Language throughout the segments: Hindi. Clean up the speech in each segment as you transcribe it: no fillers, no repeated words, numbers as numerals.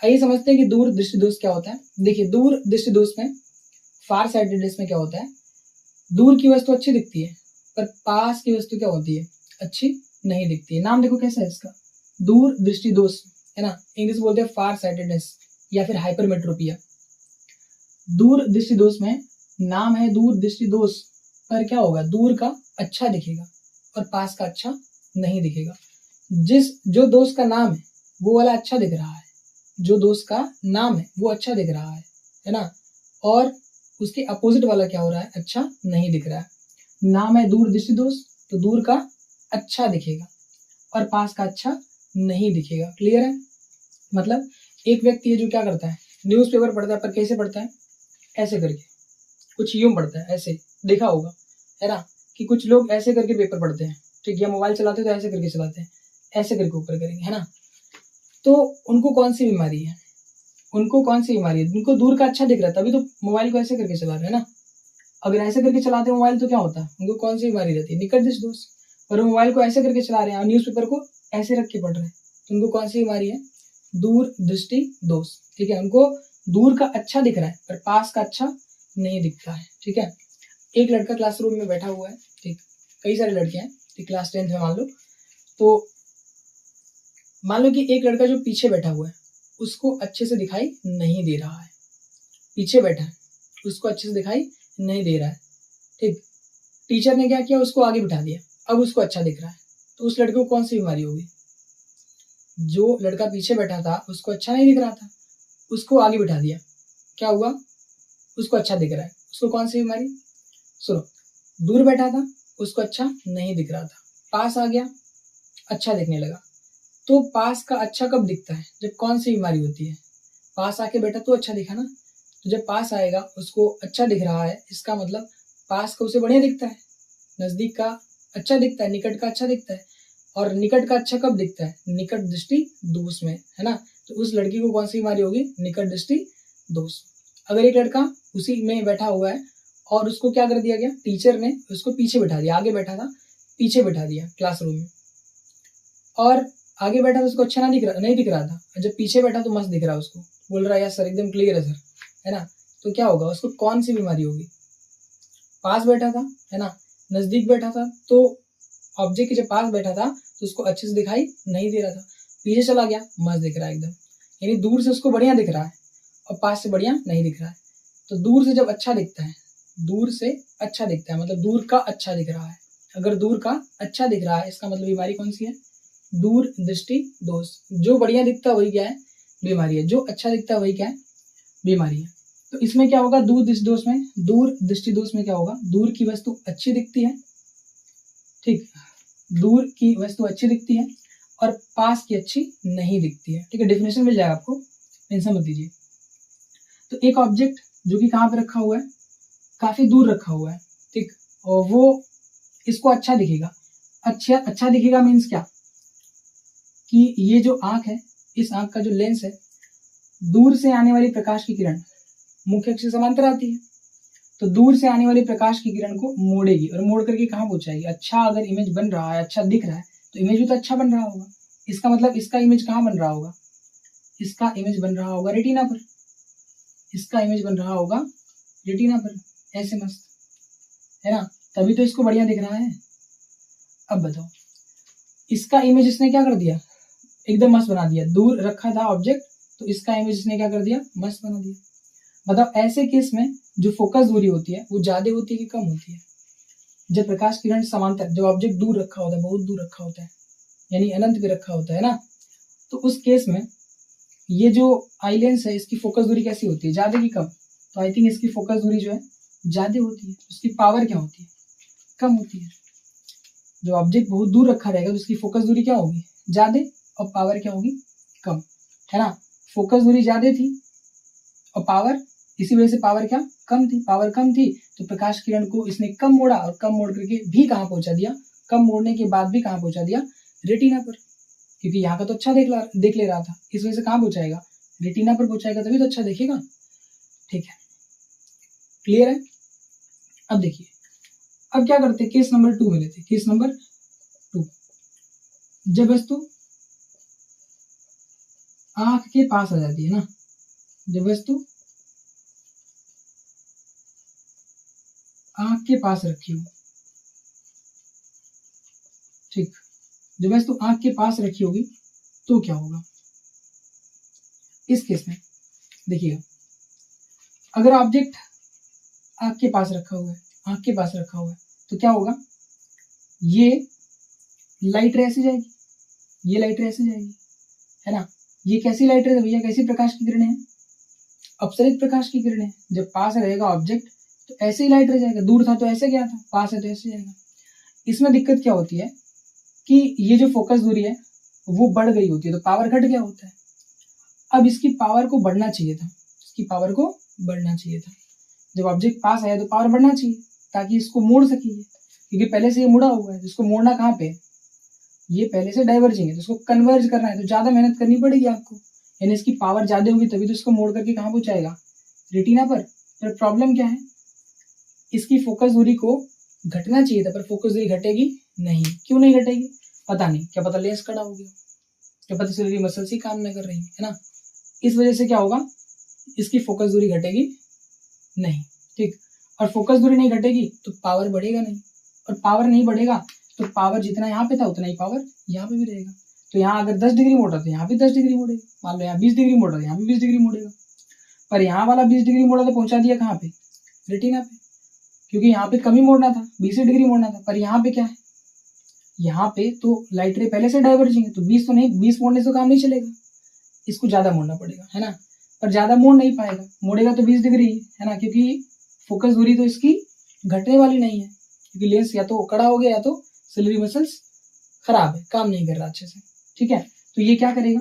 आइए समझते हैं कि दूर दृष्टि दोष क्या होता है। देखिए, दूर दृष्टि दोष में, फार साइटेडनेस में क्या होता है, दूर की वस्तु अच्छी दिखती है पर पास की वस्तु क्या होती है, अच्छी नहीं दिखती है। नाम देखो कैसा है इसका, दूर दृष्टि दोष, है ना। इंग्लिश बोलते हैं फार साइटेडनेस या फिर हाइपरमेट्रोपिया। दूर दृष्टि दोष में नाम है दूर दृष्टि दोष, पर क्या होगा, दूर का अच्छा दिखेगा और पास का अच्छा नहीं दिखेगा। जो दोष का नाम है वो वाला अच्छा दिख रहा है, जो दोष का नाम है वो अच्छा दिख रहा है ना, और उसके अपोजिट वाला क्या हो रहा है, अच्छा नहीं दिख रहा है। नाम है दूर दृष्टि दोष तो दूर का अच्छा दिखेगा और पास का अच्छा नहीं दिखेगा। क्लियर है। मतलब एक व्यक्ति है जो क्या करता है, न्यूज़पेपर पढ़ता है, पर कैसे पढ़ता है, ऐसे करके, कुछ यूं पढ़ता है, ऐसे देखा होगा, है ना, कि कुछ लोग ऐसे करके पेपर पढ़ते हैं, ठीक है, मोबाइल चलाते हैं तो ऐसे करके चलाते हैं, ऐसे करके ऊपर करेंगे, है ना। तो उनको कौन सी बीमारी है, उनको दूर का अच्छा दिख रहा है, तभी तो मोबाइल को ऐसे करके चला रहे हैं ना। अगर ऐसे करके चलाते हैं मोबाइल तो क्या होता है, उनको कौन सी बीमारी रहती है, निकट दृष्टि दोष। और वो मोबाइल को ऐसे करके चला रहे हैं और न्यूज़पेपर को ऐसे रख के पढ़ रहे हैं, तो उनको कौन सी बीमारी है, दूर दृष्टि दोष। ठीक है, उनको दूर का अच्छा दिख रहा है पर पास का अच्छा नहीं दिखता है। ठीक है, एक लड़का क्लासरूम में बैठा हुआ है, ठीक, कई सारे लड़के हैं, ठीक, क्लास 10th में मान लो। तो मान लो कि एक लड़का जो पीछे बैठा हुआ है उसको अच्छे से दिखाई नहीं दे रहा है, पीछे बैठा है उसको अच्छे से दिखाई नहीं दे रहा है, ठीक। टीचर ने क्या किया, उसको आगे बिठा दिया, अब उसको अच्छा दिख रहा है। तो उस लड़के को कौन सी बीमारी होगी, जो लड़का पीछे बैठा था उसको अच्छा नहीं दिख रहा था, उसको आगे बिठा दिया, क्या हुआ, उसको अच्छा दिख रहा है, उसको कौन सी बीमारी, सुनो, दूर बैठा था उसको अच्छा नहीं दिख रहा था, पास आ गया अच्छा दिखने लगा। तो पास का अच्छा कब दिखता है, जब कौन सी बीमारी होती है, पास आके बैठा तो अच्छा दिखा ना। तो जब पास आएगा उसको अच्छा दिख रहा है, इसका मतलब पास का उसे बढ़िया दिखता है, नजदीक का अच्छा दिखता है, निकट का अच्छा दिखता है। और निकट का अच्छा कब दिखता है, निकट दृष्टि दोष में, है ना। तो उस लड़की को कौन सी बीमारी होगी, निकट दृष्टि दोष। अगर एक लड़का उसी में बैठा हुआ है और उसको क्या कर दिया गया, टीचर ने उसको पीछे बैठा दिया, आगे बैठा था पीछे बैठा दिया क्लासरूम में, और आगे बैठा था उसको अच्छा नहीं दिख रहा था, जब पीछे बैठा तो मस्त दिख रहा है, उसको बोल रहा है यार सर एकदम क्लियर है सर, है ना। तो क्या होगा, उसको कौन सी बीमारी होगी, पास बैठा था, है ना, नजदीक बैठा था, तो ऑब्जेक्ट के जब पास बैठा था तो उसको अच्छे से दिखाई नहीं दे रहा था, पीछे चला गया मस्त दिख रहा है एकदम, यानी दूर से उसको बढ़िया दिख रहा है और पास से बढ़िया नहीं दिख रहा है। तो दूर से जब अच्छा दिखता है, दूर से अच्छा दिखता है मतलब दूर का अच्छा दिख रहा है। अगर दूर का अच्छा दिख रहा है इसका मतलब बीमारी कौन सी है, दूर दृष्टि दोष। जो बढ़िया दिखता है वही क्या है, बीमारी है, जो अच्छा दिखता है वही क्या है, बीमारी है। तो इसमें क्या होगा, दूर दृष्टि दोष में, दूर दृष्टि दोष में क्या होगा, दूर की वस्तु अच्छी दिखती है, ठीक, दूर की वस्तु अच्छी दिखती है और पास की अच्छी नहीं दिखती है। ठीक है, डेफिनेशन मिल जाएगा आपको, टेंशन मत दीजिए। तो एक ऑब्जेक्ट जो कि कहाँ पे रखा हुआ है, काफी दूर रखा हुआ है, ठीक, और वो इसको अच्छा दिखेगा, अच्छा दिखेगा मीन्स क्या, कि ये जो आंख है, इस आंख का जो लेंस है, दूर से आने वाली प्रकाश की किरण मुख्य अक्ष से समांतर आती है, तो दूर से आने वाली प्रकाश की किरण को मोड़ेगी और मोड़ करके कहाँ पहुंचाएगी, अच्छा अगर इमेज बन रहा है, अच्छा दिख रहा है तो इमेज भी तो अच्छा बन रहा होगा। इसका मतलब इसका इमेज कहाँ बन रहा होगा, इसका इमेज बन रहा होगा रेटिना पर, इसका इमेज बन रहा होगा रेटिना पर, ऐसे मस्त, है ना, तभी तो इसको बढ़िया दिख रहा है। अब बताओ, इसका इमेज इसने क्या कर दिया, एकदम मस्त बना दिया, दूर रखा था ऑब्जेक्ट तो इसका इमेज इसने क्या कर दिया, मस्त बना दिया। बताओ ऐसे केस में जो फोकस दूरी होती है वो ज्यादा होती है कि कम होती है, जब प्रकाश किरण समांतर, जब ऑब्जेक्ट दूर रखा होता है, बहुत दूर रखा होता है, यानी अनंत पे रखा होता है ना, तो उस केस में ये जो आई लेंस है इसकी फोकस दूरी कैसी होती है, ज्यादा की कम, तो आई थिंक इसकी फोकस दूरी जो है ज्यादा होती है, उसकी पावर क्या होती है, कम होती है। जो ऑब्जेक्ट बहुत दूर रखा रहेगा तो उसकी फोकस दूरी क्या होगी, ज्यादा, और पावर क्या होगी, कम, है ना। फोकस दूरी ज्यादा थी और पावर, इसी वजह से पावर क्या कम थी, पावर कम थी तो प्रकाश किरण को इसने कम मोड़ा और कम मोड़ करके भी कहाँ पहुंचा दिया, कम मोड़ने के बाद भी कहाँ पहुंचा दिया, रेटिना पर, क्योंकि यहाँ का तो अच्छा देख ले रहा था, इस वजह से कहाँ पहुंचाएगा, रेटिना पर पहुंचाएगा तभी तो अच्छा देखेगा। ठीक है, क्लियर है। अब देखिए, अब क्या करते, केस नंबर 2 में लेते, केस नंबर 2, जब वस्तु आंख के पास आ जाती है ना, जब वस्तु आंख के पास रखी हो, ठीक, जब वस्तु आंख के पास रखी होगी तो क्या होगा इस केस में? देखिएगा, अगर ऑब्जेक्ट आंख के पास रखा हुआ है, आंख के पास रखा हुआ है, तो क्या होगा, ये लाइट रे ऐसे जाएगी, ये लाइट रे ऐसे जाएगी, है ना। ये कैसी लाइट रे है भैया, कैसी प्रकाश की किरणें हैं? अपसरित प्रकाश की किरणें। जब पास रहेगा ऑब्जेक्ट तो ऐसे ही लाइट रे जाएगा, दूर था तो ऐसे गया था, पास है तो ऐसे जाएगा। इसमें दिक्कत क्या होती है कि ये जो फोकस दूरी है वो बढ़ गई होती है, तो पावर घट गया होता है। अब इसकी पावर को बढ़ना चाहिए था, इसकी पावर को बढ़ना चाहिए था। जब ऑब्जेक्ट पास आया तो पावर बढ़ना चाहिए ताकि इसको मोड़ सकिए, क्योंकि पहले से ये मुड़ा हुआ है, जिसको मोड़ना कहाँ पे, ये पहले से डाइवर्जिंग है, तो इसको कन्वर्ज करना है, तो ज्यादा मेहनत करनी पड़ेगी आपको, यानी इसकी पावर ज्यादा होगी तभी तो इसको मोड़ करके कहाँ पहुंचाएगा, रेटिना पर। पर प्रॉब्लम क्या है, इसकी फोकस दूरी को घटना चाहिए था, पर फोकस दूरी घटेगी नहीं। क्यों नहीं घटेगी पता नहीं, क्या पता लेंस कड़ा हो गया, क्या पता सिलेरी मसल्स ही काम नहीं कर रही है ना। इस वजह से क्या होगा, इसकी फोकस दूरी घटेगी नहीं, ठीक। और फोकस दूरी नहीं घटेगी तो पावर बढ़ेगा नहीं, और पावर नहीं बढ़ेगा तो पावर जितना यहाँ पे था उतना ही पावर यहाँ पे भी रहेगा। तो यहाँ अगर 10 डिग्री मोड़ा तो यहाँ भी 10 डिग्री मोड़ेगा, मान लो यहाँ 20 डिग्री मोड़ा तो यहाँ भी 20 डिग्री मोड़ेगा। पर यहाँ वाला 20 डिग्री मोड़ा तो पहुंचा दिया कहाँ पे, रेटिना पे, क्योंकि यहाँ पे कम ही मोड़ना था, 20 डिग्री मोड़ना था। पर यहाँ पे क्या है, यहाँ पे तो लाइट रे पहले से डाइवर्जिंग है, तो 20 तो नहीं, 20 मोड़ने से काम नहीं चलेगा, इसको ज्यादा मोड़ना पड़ेगा, है ना। पर ज्यादा मोड़ नहीं पाएगा, मोड़ेगा तो 20 डिग्री है ना, क्योंकि फोकस दूरी तो इसकी घटने वाली नहीं है, क्योंकि लेंस या तो कड़ा हो गया या तो सिलेरी मसल्स खराब है, काम नहीं कर रहा अच्छे से, ठीक है। तो ये क्या करेगा,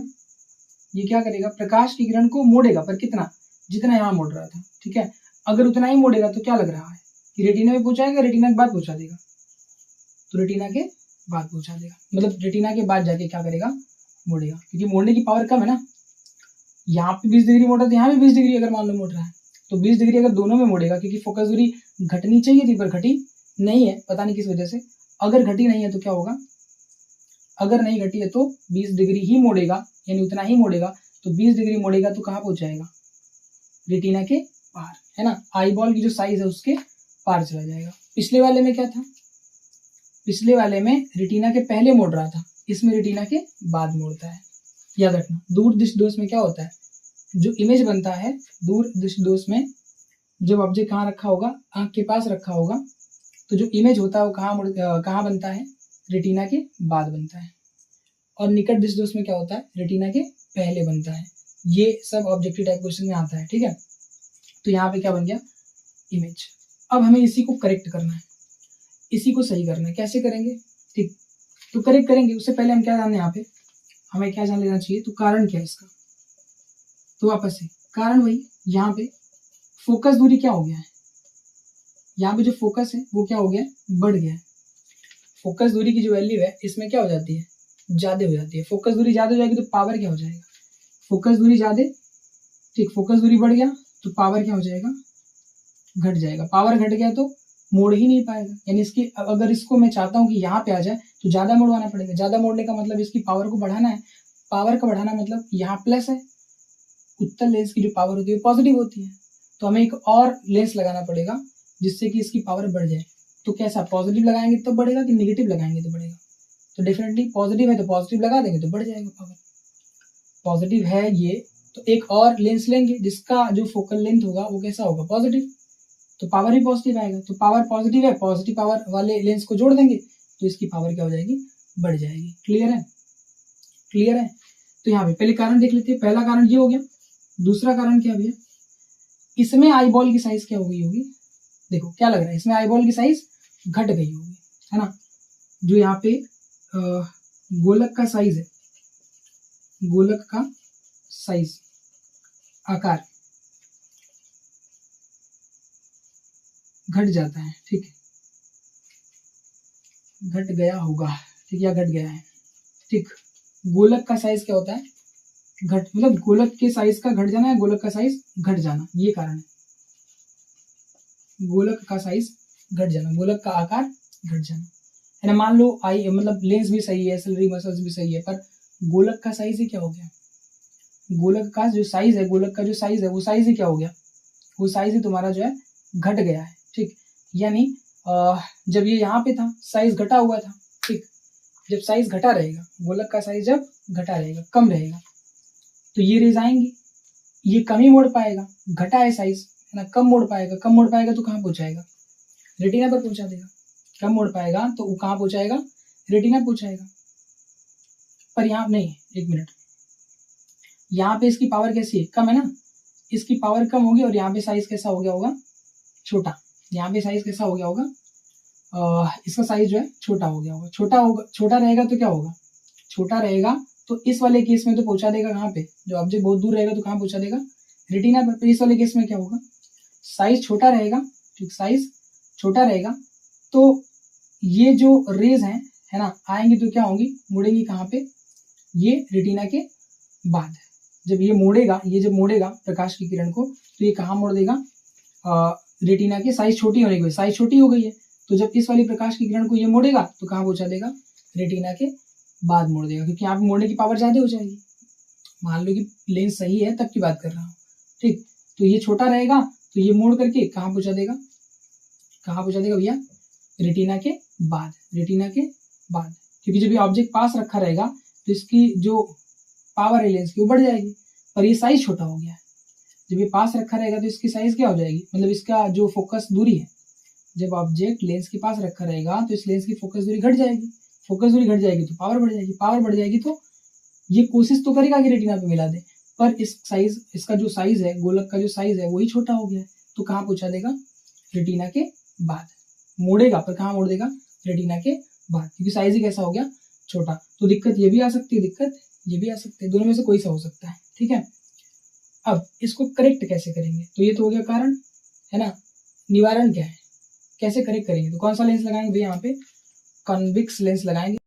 ये क्या करेगा, प्रकाश की किरण को मोड़ेगा, पर कितना, जितना यहाँ मोड़ रहा था, ठीक है। अगर उतना ही मोड़ेगा तो क्या लग रहा है कि रेटिना में पहुंचाएगा, रेटिना के बाद पहुंचा देगा, तो रेटिना के बाद पहुंचा देगा, मतलब रेटिना के बाद जाके क्या करेगा, मोड़ेगा, क्योंकि मोड़ने की पावर कम है ना। यहाँ पे 20 डिग्री मोड़ा तो यहाँ भी 20 डिग्री अगर मान लो मोड़ रहा है, तो 20 डिग्री अगर दोनों में मोड़ेगा, क्योंकि फोकस दूरी घटनी चाहिए थी पर घटी नहीं है, पता नहीं किस वजह से। अगर घटी नहीं है तो क्या होगा, अगर नहीं घटी है तो 20 डिग्री ही मोड़ेगा, यानी उतना ही मोड़ेगा, तो 20 डिग्री मोड़ेगा तो कहाँ पहुंचाएगा, रेटिना के पार, है ना। आई बॉल की जो साइज है उसके पार चला जाएगा। पिछले वाले में क्या था, पिछले वाले में रेटिना के पहले मोड़ रहा था, इसमें रेटिना के बाद मोड़ता है। याद रखना, दूर दृष्टि दोष में क्या होता है, जो इमेज बनता है दूर दृष्टि दोष में, जब ऑब्जेक्ट कहाँ रखा होगा, आंख के पास रखा होगा, तो जो इमेज होता है वो कहाँ बनता है, रेटिना के बाद बनता है। और निकट दृष्टि दोष में क्या होता है, रेटिना के पहले बनता है। ये सब ऑब्जेक्टिव टाइप क्वेश्चन में आता है, ठीक है। तो यहाँ पे क्या बन गया, इमेज। अब हमें इसी को करेक्ट करना है, इसी को सही करना है। कैसे करेंगे, ठीक, तो करेक्ट करेंगे उससे पहले हम क्या जानते हैं, यहाँ पे हमें क्या जान लेना चाहिए, तो कारण क्या है इसका। तो वापस से कारण वही, यहाँ पे फोकस दूरी क्या हो गया है, यहाँ पे जो फोकस है वो क्या हो गया, बढ़ गया है। फोकस दूरी की जो वैल्यू है इसमें क्या हो जाती है, ज्यादा हो जाती है। फोकस दूरी ज्यादा हो जाएगी तो पावर क्या हो जाएगा, फोकस दूरी ज्यादा, ठीक, फोकस दूरी बढ़ गया तो पावर क्या हो जाएगा, घट जाएगा। पावर घट गया तो मोड़ ही नहीं पाएगा, यानी इसकी, अगर इसको मैं चाहता हूँ कि यहाँ पे आ जाए तो ज्यादा मोड़वाना पड़ेगा। ज्यादा मोड़ने का मतलब इसकी पावर को बढ़ाना है, पावर का बढ़ाना मतलब यहाँ प्लस है, उत्तल लेंस की जो पावर होती है पॉजिटिव होती है, तो हमें एक और लेंस लगाना पड़ेगा जिससे कि इसकी पावर बढ़ जाए। तो कैसा, पॉजिटिव लगाएंगे तो बढ़ेगा कि निगेटिव लगाएंगे तो बढ़ेगा, तो डेफिनेटली पॉजिटिव है तो पॉजिटिव लगा देंगे तो बढ़ जाएगा पावर। पॉजिटिव है ये तो एक और लेंस लेंगे जिसका जो फोकल लेंथ होगा वो कैसा होगा, पॉजिटिव, तो पावर भी पॉजिटिव आएगा। तो पावर पॉजिटिव है, पॉजिटिव पावर वाले लेंस को जोड़ देंगे तो इसकी पावर क्या हो जाएगी, बढ़ जाएगी। क्लियर है, क्लियर है। तो यहाँ पे पहले कारण देख लेते हैं, पहला कारण ये हो गया। दूसरा कारण क्या भैया, इसमें आई बॉल की साइज क्या हो गई होगी, देखो क्या लग रहा है, इसमें आई बॉल की साइज घट गई होगी, है ना। जो यहाँ पे गोलक का साइज है, गोलक का साइज, आकार घट जाता है, ठीक है, घट गया होगा, ठीक, या घट गया है, ठीक। गोलक का साइज क्या होता है, घट, मतलब गोलक के साइज का घट जाना है, गोलक का साइज घट जाना, ये कारण है। गोलक का साइज घट जाना, गोलक का आकार घट जाना, है ना। मान लो आई, मतलब लेंस भी सही है, सिलेरी मसल्स भी सही है, पर गोलक का साइज ही क्या हो गया, गोलक का जो साइज है, गोलक का जो साइज है वो साइज ही क्या हो गया, वो साइज ही तुम्हारा जो है घट गया है। ठीक, यानी जब ये यहाँ पे था साइज घटा हुआ था। ठीक, जब साइज घटा रहेगा, गोलक का साइज जब घटा रहेगा, कम रहेगा, तो ये रेज आएंगी, ये कम ही मोड़ पाएगा, घटा है साइज है ना, कम मोड़ पाएगा, कम मोड़ पाएगा तो कहाँ पहुंचाएगा, रेटिना पर पहुंचा देगा। कम मोड़ पाएगा तो वो कहाँ पहुंचाएगा, रेटिना पहुंचाएगा। पर यहाँ नहीं, एक मिनट, यहाँ पे इसकी पावर कैसी है, कम है ना, इसकी पावर कम होगी और यहाँ पे साइज कैसा हो गया होगा, छोटा। यहाँ पे साइज कैसा हो गया होगा, इसका साइज जो है छोटा हो गया होगा। छोटा होगा, छोटा रहेगा तो क्या होगा, छोटा रहेगा तो इस वाले केस में तो पहुंचा देगा कहाँ पे, जो ऑब्जेक्ट बहुत दूर रहेगा तो कहाँ पहुंचा देगा, रेटिना पर। इस वाले केस में क्या होगा, साइज छोटा रहेगा। ठीक, साइज छोटा रहेगा तो ये जो रेज हैं है ना, आएंगी तो क्या होंगी, मुड़ेंगी कहाँ पे, ये रेटिना के बाद। जब ये मोड़ेगा, ये जब मोड़ेगा प्रकाश की किरण को, तो ये कहाँ मोड़ देगा, रेटिना के साइज छोटी होने की वजह, साइज छोटी हो गई है, तो जब इस वाली प्रकाश की किरण को ये मोड़ेगा तो कहाँ पहुंचा देगा, रेटिना के बाद मोड़ देगा, क्योंकि यहाँ पे मोड़ने की पावर ज्यादा हो जाएगी। मान लो कि लेंस सही है तब की बात कर रहा हूँ। ठीक, तो ये छोटा रहेगा तो ये मोड़ करके कहाँ पहुंचा देगा, कहाँ पहुंचा देगा भैया, रेटिना के बाद, रेटिना के बाद। क्योंकि जब ये ऑब्जेक्ट पास रखा रहेगा तो इसकी जो पावर है लेंस की वो बढ़ जाएगी, पर ये साइज छोटा हो गया है। जब ये पास रखा रहेगा तो इसकी साइज क्या हो जाएगी, मतलब इसका जो फोकस दूरी है, जब ऑब्जेक्ट लेंस के पास रखा रहेगा तो इस लेंस की फोकस दूरी घट जाएगी, फोकस दूरी घट जाएगी तो पावर बढ़ जाएगी, पावर बढ़ जाएगी तो ये कोशिश तो करेगा कि रेटिना पे मिला दे, पर इस साइज, इसका जो साइज है, गोलक का जो साइज है वही छोटा हो गया है, तो कहाँ पहुंचा देगा, रेटिना के बाद। मोड़ेगा पर कहाँ मोड़ देगा, रेटिना के बाद, क्योंकि साइज ही कैसा हो गया, छोटा। तो दिक्कत ये भी आ सकती है, दिक्कत ये भी आ सकती है, दोनों में से कोई सा हो सकता है। ठीक है, अब इसको करेक्ट कैसे करेंगे, तो ये तो हो गया कारण है ना, निवारण क्या है, कैसे करेक्ट करेंगे, तो कौन सा लेंस लगाएंगे भैया, यहाँ पे कॉन्वेक्स लेंस लगाएंगे।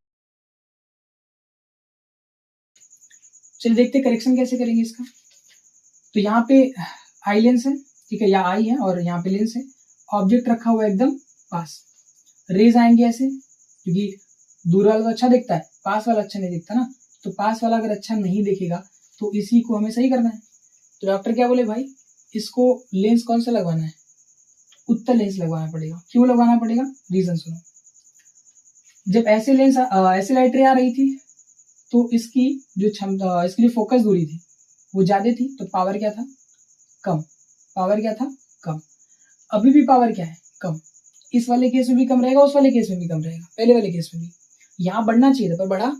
चलिए देखते करेक्शन कैसे करेंगे इसका। तो यहाँ पे आई लेंस है, ठीक है, या आई है और यहाँ पे लेंस है, ऑब्जेक्ट रखा हुआ है एकदम पास, रेज आएंगे ऐसे, क्योंकि दूर वाला तो अच्छा दिखता है, पास वाला अच्छा नहीं दिखता ना, तो पास वाला अगर अच्छा नहीं दिखेगा तो इसी को हमें सही करना है। तो डॉक्टर क्या बोले भाई, इसको लेंस कौन सा लगवाना है, उत्तल लेंस लगवाना पड़ेगा। क्यों लगवाना पड़ेगा, रीजन सुनो। जब ऐसे लेंस ऐसे लाइट रे आ रही थी तो इसकी जो क्षमता, इसकी जो फोकस दूरी थी वो ज्यादा थी, तो पावर क्या था, कम। पावर क्या था, कम। अभी भी पावर क्या है, कम। इस वाले केस में भी कम रहेगा, उस वाले केस में भी कम रहेगा, पहले वाले केस में भी। यहाँ बढ़ना चाहिए था पर बढ़ा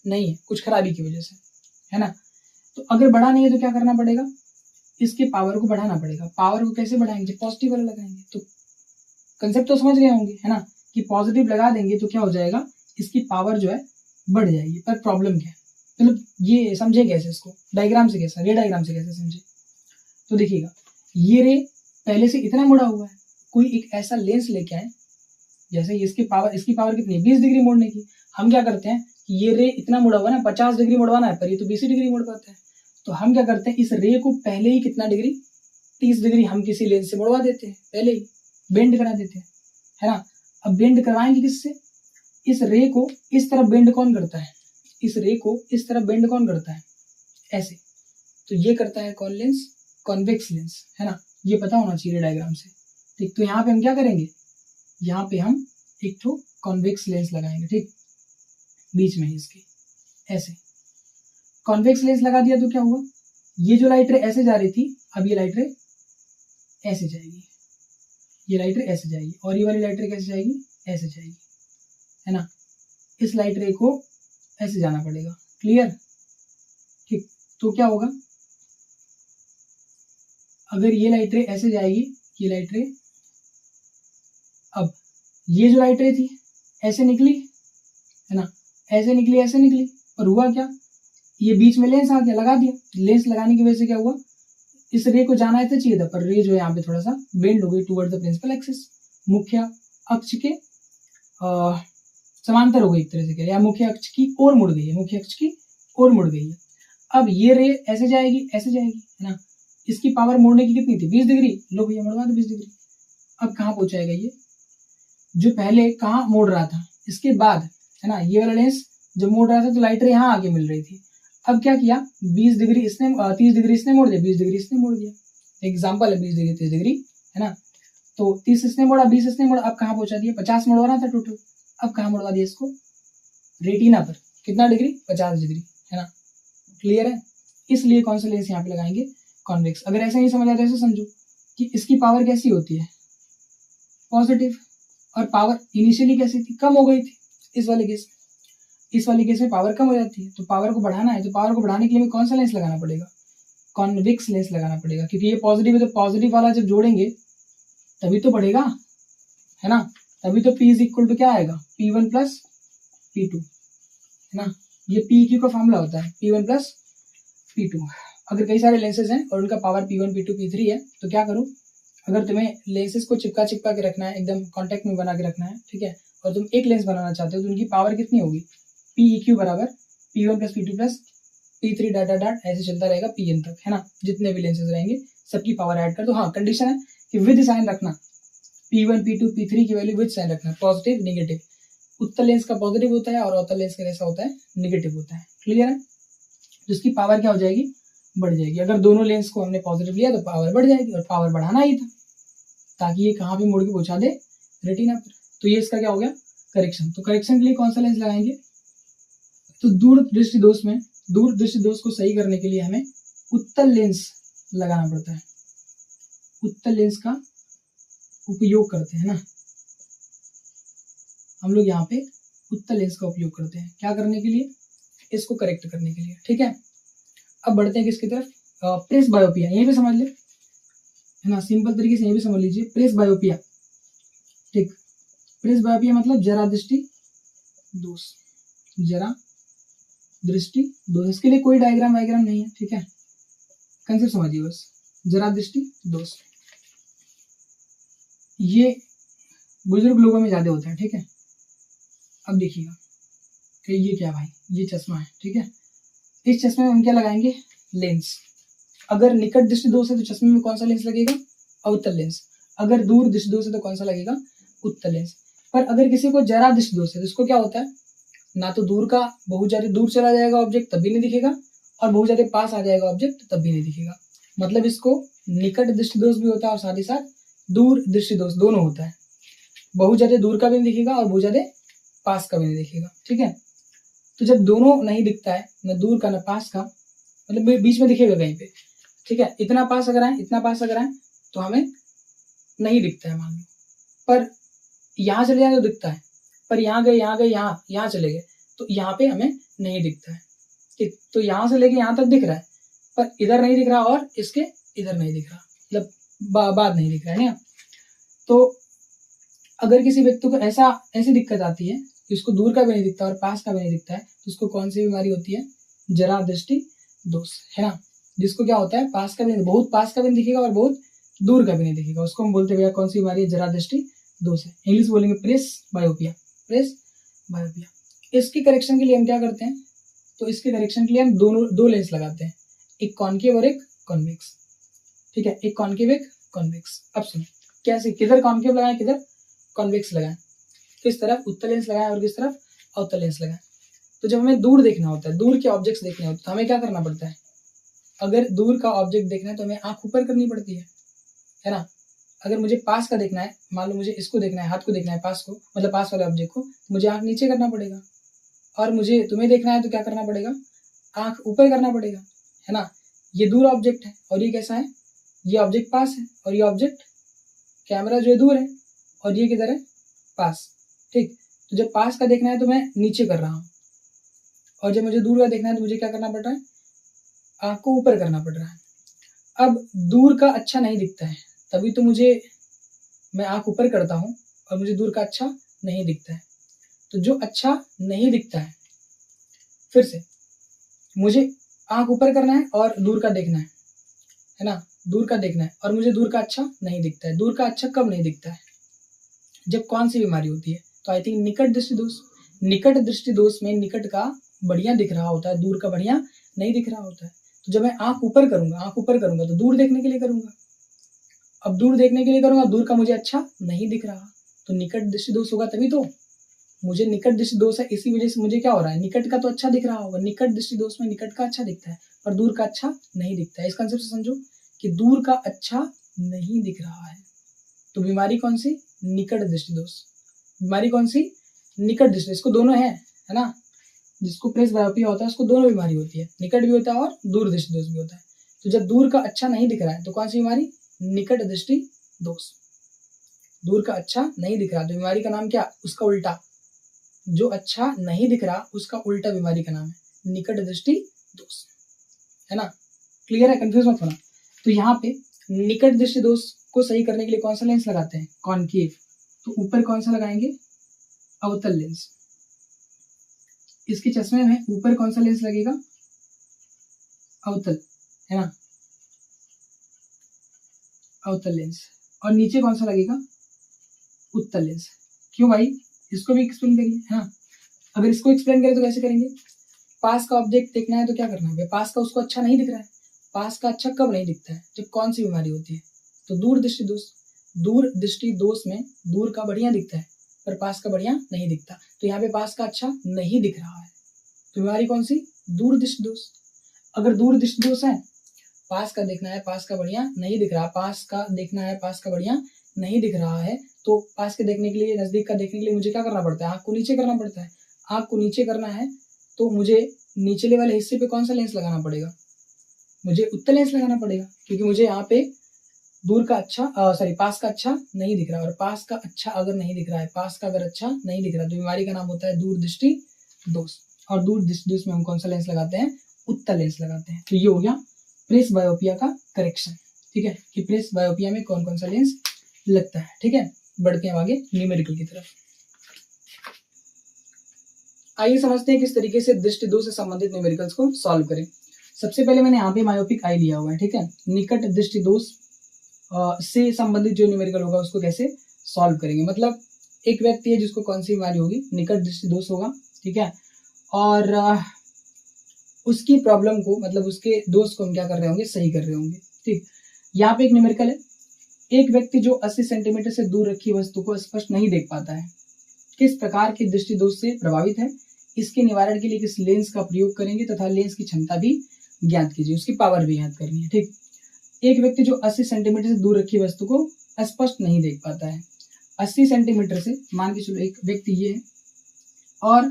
नहीं है, कुछ खराबी की वजह से, है ना। तो अगर बढ़ा नहीं है तो क्या करना पड़ेगा, इसके पावर को बढ़ाना पड़ेगा। पावर को कैसे बढ़ाएंगे, जब पॉजिटिव वाला लगाएंगे। तो कंसेप्ट तो समझ गए होंगे, है ना, कि पॉजिटिव लगा देंगे तो क्या हो जाएगा, इसकी पावर जो है बढ़ जाएगी। पर प्रॉब्लम क्या है, मतलब ये समझे कैसे, इसको डायग्राम से कैसे, रे डायग्राम से कैसे समझे। तो देखिएगा, ये रे पहले से इतना मुड़ा हुआ है, कोई एक ऐसा लेंस लेके आए, जैसे इसकी पावर कितनी है, 20 डिग्री मोड़ने की। हम क्या करते हैं कि ये रे इतना मुड़ा हुआ है ना, 50 डिग्री मोड़वाना है, पर ये तो 20 डिग्री मोड़ पाता है। तो हम क्या करते हैं, इस रे को पहले ही कितना डिग्री, 30 डिग्री हम किसी लेंस से मुड़वा देते हैं, पहले ही बेंड करा देते हैं, है ना। अब बेंड करवाएंगे किससे, इस रे को इस तरफ बेंड कौन करता है, इस रे को इस तरफ बेंड कौन करता है, ऐसे। तो ये करता है कौन लेंस, कॉन्वेक्स लेंस, है ना। ये पता होना चाहिए डायग्राम से। ठीक, तो यहाँ पे हम क्या करेंगे, यहाँ पे हम एक तो कॉन्वेक्स लेंस लगाएंगे, ठीक, बीच में ही इसके ऐसे कॉन्वेक्स लेंस लगा दिया तो क्या हुआ, ये जो लाइट रे ऐसे जा रही थी, अब ये लाइट रे ऐसे जाएगी, ये लाइट रे ऐसे जाएगी, और ये वाली लाइट रे कैसे जाएगी, ऐसे जाएगी, है ना। इस लाइट रे को ऐसे जाना पड़ेगा, क्लियर। ठीक, तो क्या होगा, अगर ये लाइट रे ऐसे जाएगी, ये लाइट रे, अब ये जो लाइट रे थी ऐसे निकली, है ना, ऐसे निकली, ऐसे निकली, और हुआ क्या, ये बीच में लेंस आ गया, लगा दिया। लेंस लगाने की वजह से क्या हुआ, इस रे को जाना ऐसे चाहिए था, पर रे जो है यहाँ पे थोड़ा सा बेंड हो गई टुवर्ड द प्रिंसिपल एक्सिस, मुख्य अक्ष के समांतर हो गई एक तरह से कह, या मुख्य अक्ष की ओर मुड़ गई है, मुख्य अक्ष की ओर मुड़ गई है। अब ये रे ऐसे जाएगी, ऐसे जाएगी, है ना। इसकी पावर मोड़ने की कितनी थी, 20 डिग्री, लो भैया मोड़वा दो 20 डिग्री। अब कहाँ पहुंचाएगा ये, जो पहले कहाँ मोड़ रहा था, इसके बाद, है ना। ये वाला लेंस जब मोड़ रहा था तो लाइट रे यहाँ आगे मिल रही थी, अब क्या किया, 20 डिग्री इसने 30 डिग्री इसने मोड़ दिया, 20 डिग्री इसने मोड़ दिया। एग्जाम्पल है 20 डिग्री 30 डिग्री, है ना। तो 30 इसने मोड़ा, 20 इसने मोड़ा, अब कहाँ पहुंचा दिया, 50 मोड़वाना था टोटल, अब कहाँ मोड़वा दिया इसको, रेटिना पर। कितना डिग्री, 50 डिग्री, है ना। क्लियर है। इसलिए कौन सा लेंस यहाँ पे लगाएंगे, कॉन्वेक्स। अगर ऐसे नहीं समझ आता ऐसे समझो कि इसकी पावर कैसी होती है, पॉजिटिव, और पावर इनिशियली कैसी थी, कम हो गई थी। इस वाले केस में पावर कम हो जाती है, तो पावर को बढ़ाना है, तो पावर को बढ़ाने के लिए हमें कौन सा लेंस लगाना पड़ेगा, कॉन्वेक्स लेंस लगाना पड़ेगा। क्योंकि ये पॉजिटिव है तो पॉजिटिव वाला जब जोड़ेंगे तभी तो बढ़ेगा, है ना। तभी तो P इज इक्वल टू क्या आएगा, P1 प्लस P2, है ना। ये PQ का फॉर्मूला होता है, P1 प्लस P2। अगर कई सारे लेंसेज हैं और उनका पावर P1 P2 P3 है तो क्या करूँ, अगर तुम्हें लेंसेज को चिपका के रखना है, एकदम कॉन्टेक्ट में बना के रखना है, ठीक है, और तुम एक लेंस बनाना चाहते हो तो उनकी पावर कितनी होगी, PEQ बराबर P1 plus P2 plus P3 dot dot dot ऐसे चलता रहेगा PN तक, है ना। जितने भी लेंसेज रहेंगे सबकी पावर ऐड कर दो। हाँ, कंडीशन है कि विद साइन रखना, P1 P2 P3 की वैल्यू विद साइन रखना, पॉजिटिव नेगेटिव। उत्तल लेंस का पॉजिटिव होता है और अवतल लेंस का कैसा होता है, नेगेटिव होता है। क्लियर है। जिसकी पावर क्या हो जाएगी, बढ़ जाएगी। अगर दोनों लेंस को हमने पॉजिटिव लिया तो पावर बढ़ जाएगी, और पावर बढ़ाना ही था ताकि ये कहाँ भी मुड़ के पहुंचा दे, रेटिना पर। तो ये इसका क्या हो गया, करेक्शन। तो करेक्शन के लिए कौन सा लेंस लगाएंगे, तो दूर दृष्टि दोष को सही करने के लिए हमें उत्तल लेंस लगाना पड़ता है। उत्तल लेंस का उपयोग करते हैं ना हम लोग, यहाँ पे उत्तल लेंस का उपयोग करते हैं, क्या करने के लिए, इसको करेक्ट करने के लिए, ठीक है। अब बढ़ते हैं किसकी तरफ, प्रेस बायोपिया। यहीं पे समझ ले, है ना, सिंपल तरीके से यहीं पे समझ लीजिए, प्रेस बायोपिया। ठीक, प्रेस बायोपिया मतलब जरा दृष्टि दोष, जरा दृष्टि दोष। इसके लिए कोई डायग्राम वायग्राम नहीं है, ठीक है, कंसेप्ट समझिए बस। जरा दृष्टि दोष ये बुजुर्ग लोगों में ज्यादा होता है, ठीक है। अब देखिएगा कि ये क्या भाई, ये चश्मा है, ठीक है। इस चश्मे में हम क्या लगाएंगे, लेंस। अगर निकट दृष्टि दोष है तो चश्मे में कौन सा लेंस लगेगा, अवतल लेंस। अगर दूर दृष्टि दोष है तो कौन सा लगेगा, उत्तल लेंस। पर अगर किसी को जरा दृष्टि दोष है तो इसको क्या होता है, ना तो दूर का बहुत ज्यादा दूर चला जाएगा ऑब्जेक्ट तब भी नहीं दिखेगा, और बहुत ज्यादा पास आ जाएगा ऑब्जेक्ट तब भी नहीं दिखेगा। मतलब इसको निकट दृष्टि दोष भी होता है और साथ ही साथ दूर दृष्टि दोष दोनों होता है। बहुत ज्यादा दूर का भी नहीं दिखेगा और बहुत ज्यादा पास का भी नहीं दिखेगा, ठीक है। तो जब दोनों नहीं दिखता है, न दूर का न पास का, मतलब बीच में दिखेगा कहीं पे, ठीक है। इतना पास अगर आए, इतना पास अगर आए तो हमें नहीं दिखता है मान लो, पर यहाँ चले जाए तो दिखता है, पर यहाँ गए यहाँ चले गए तो यहाँ पे हमें नहीं दिखता है, ठीक। तो यहाँ से लेके यहाँ तक दिख रहा है, पर इधर नहीं दिख रहा और इसके इधर नहीं दिख रहा, मतलब बाद नहीं दिख रहा है ना। तो अगर किसी व्यक्ति को ऐसी दिक्कत आती है कि उसको दूर का भी नहीं दिखता और पास का भी नहीं दिखता है, तो उसको कौन सी बीमारी होती है, जरा दृष्टि दोष, है ना। जिसको क्या होता है, पास का भी, बहुत पास का भी नहीं दिखेगा और बहुत दूर का भी नहीं दिखेगा, उसको हम बोलते भैया कौन सी बीमारी है, जरा दृष्टि दोष है। इंग्लिश बोलेंगे प्रेस बायोपिया, प्रेस बायोपिया। इसके करेक्शन के लिए हम क्या करते हैं, तो इसके करेक्शन के लिए हम दो लेंस लगाते हैं, एक कॉन्केव और एक कॉन्वेक्स, ठीक है। एक कॉन्केव एक कॉन्वेक्स। अब सुनो कैसे, किधर कॉन्केव लगाएं किधर कॉन्वेक्स लगाएं, किस तरफ उत्तल लेंस लगाएं और किस तरफ अवतल लेंस लगाएं। तो जब हमें दूर देखना होता है, दूर के ऑब्जेक्ट्स देखने होते हैं, तो हमें क्या करना पड़ता है, अगर दूर का ऑब्जेक्ट देखना है तो हमें आंख ऊपर करनी पड़ती है ना। अगर मुझे पास का देखना है, मान लो मुझे इसको देखना है, हाथ को देखना है, पास को, मतलब पास वाले ऑब्जेक्ट को, मुझे आंख नीचे करना पड़ेगा। और मुझे तुम्हें देखना है तो क्या करना पड़ेगा, आंख ऊपर करना पड़ेगा, है ना। ये दूर ऑब्जेक्ट है और ये कैसा है, ये ऑब्जेक्ट पास है, और ये ऑब्जेक्ट कैमरा जो है दूर है, और ये किधर है, पास, ठीक। तो जब पास का देखना है तो मैं नीचे कर रहा हूँ, और जब मुझे दूर का देखना है तो मुझे क्या करना पड़ रहा है, आंख को ऊपर करना पड़ रहा है। अब दूर का अच्छा नहीं दिखता है, तभी तो मैं आंख ऊपर करता हूँ और मुझे दूर का अच्छा नहीं दिखता है। तो जो अच्छा नहीं दिखता है, फिर से मुझे आंख ऊपर करना है और दूर का देखना है ना, दूर का देखना है, और मुझे दूर का अच्छा नहीं दिखता है। दूर का अच्छा कब नहीं दिखता है, जब कौन सी बीमारी होती है, तो आई थिंक निकट दृष्टि दोष। निकट दृष्टि दोष में निकट का बढ़िया दिख रहा होता है, दूर का बढ़िया नहीं दिख रहा होता है। तो जब मैं आंख ऊपर करूंगा तो दूर देखने के लिए करूंगा। अब दूर देखने के लिए करूंगा, दूर का मुझे अच्छा नहीं दिख रहा, तो निकट दृष्टि दोष होगा तभी तो, मुझे निकट दृष्टि दोष है, इसी वजह से मुझे क्या हो रहा है, निकट का तो अच्छा दिख रहा होगा, निकट दृष्टि दोष में निकट का अच्छा दिखता है पर दूर का अच्छा नहीं दिखता है। इस कंसेप्ट से समझो कि दूर का अच्छा नहीं दिख रहा है, तो बीमारी कौन सी, निकट दृष्टि दोष। बीमारी कौन सी, निकट दृष्टि, इसको दोनों है ना, जिसको प्रेस बायोपिया होता है उसको दोनों बीमारी होती है, निकट भी होता है और दूर दृष्टि दोष भी होता है। तो जब दूर का अच्छा नहीं दिख रहा है तो कौन सी बीमारी, निकट दृष्टि दोष। दूर का अच्छा नहीं दिख रहा तो बीमारी का नाम क्या, उसका उल्टा, जो अच्छा नहीं दिख रहा उसका उल्टा बीमारी का नाम है निकट दृष्टि दोष, है ना। क्लियर है, कंफ्यूज मत होना। तो यहाँ पे निकट दृष्टि दोष को सही करने के लिए कौन सा लेंस लगाते हैं, कॉनकेव। तो ऊपर कौन सा लगाएंगे, अवतल लेंस। इसके चश्मे में ऊपर कौन सा लेंस लगेगा, अवतल, है ना, अवतल लेंस। और नीचे कौन सा लगेगा, उत्तल लेंस। क्यों भाई, इसको भी एक्सप्लेन करिए, है ना। अगर इसको एक्सप्लेन करें तो कैसे करेंगे, पास का ऑब्जेक्ट देखना है तो क्या करना है, पास का उसको अच्छा नहीं दिख रहा है, पास का अच्छा कब नहीं दिखता है, जब कौन सी बीमारी होती है, तो दूर दृष्टि दोष। दूर दृष्टि दोष में दूर का बढ़िया दिखता है पर पास का बढ़िया नहीं दिखता, तो यहाँ पे पास का अच्छा नहीं दिख रहा है, तो बीमारी कौन सी, दूर दृष्टि दोष। अगर दूर दृष्टि दोष है, पास का देखना है, पास का बढ़िया नहीं दिख रहा, पास का देखना है, पास का बढ़िया नहीं दिख रहा है, तो पास के देखने के लिए, नजदीक का देखने के लिए मुझे क्या करना पड़ता है, आँख को नीचे करना पड़ता है। आँख को नीचे करना है तो मुझे निचले वाले हिस्से पे कौन सा लेंस लगाना पड़ेगा, मुझे उत्तल लेंस लगाना पड़ेगा, क्योंकि मुझे यहाँ पे दूर का अच्छा पास का अच्छा नहीं दिख रहा, और पास का अच्छा अगर नहीं दिख रहा है, पास का अगर अच्छा नहीं दिख रहा तो बीमारी का नाम होता है दूर दृष्टि दोष। और दूर दृष्टि दोष में हम कौन सा लेंस लगाते हैं, उत्तल लेंस लगाते हैं। तो ये हो गया प्रेस बायोपिया का करेक्शन, ठीक है, कि प्रेस बायोपिया में कौन कौन सा लेंस लगता है। ठीक है, बढ़ते हैं आगे न्यूमेरिकल की तरफ। आइए समझते हैं किस तरीके से दृष्टि दोष से संबंधित न्यूमेरिकल्स को सॉल्व करें। सबसे पहले मैंने यहाँ पे मायोपिक आई लिया हुआ है, ठीक है। निकट दृष्टि दोष से संबंधित जो न्यूमेरिकल होगा उसको कैसे सॉल्व करेंगे, मतलब एक व्यक्ति है जिसको कौन सी बीमारी होगी, निकट दृष्टि दोष होगा, ठीक है, और उसकी प्रॉब्लम को, मतलब उसके दोष को हम क्या कर रहे होंगे, सही कर रहे होंगे, ठीक। यहाँ पे एक न्यूमेरिकल है, एक व्यक्ति जो 80 सेंटीमीटर से दूर रखी वस्तु को स्पष्ट नहीं देख पाता है, किस प्रकार के दृष्टि दोष से प्रभावित है, इसके निवारण के लिए किस लेंस का प्रयोग करेंगे तथा लेंस की क्षमता भी ज्ञात कीजिए, उसकी पावर भी ज्ञात करनी है, ठीक। एक व्यक्ति जो 80 सेंटीमीटर से दूर रखी वस्तु को स्पष्ट नहीं देख पाता है, 80 सेंटीमीटर से, मान के चलो एक व्यक्ति ये है और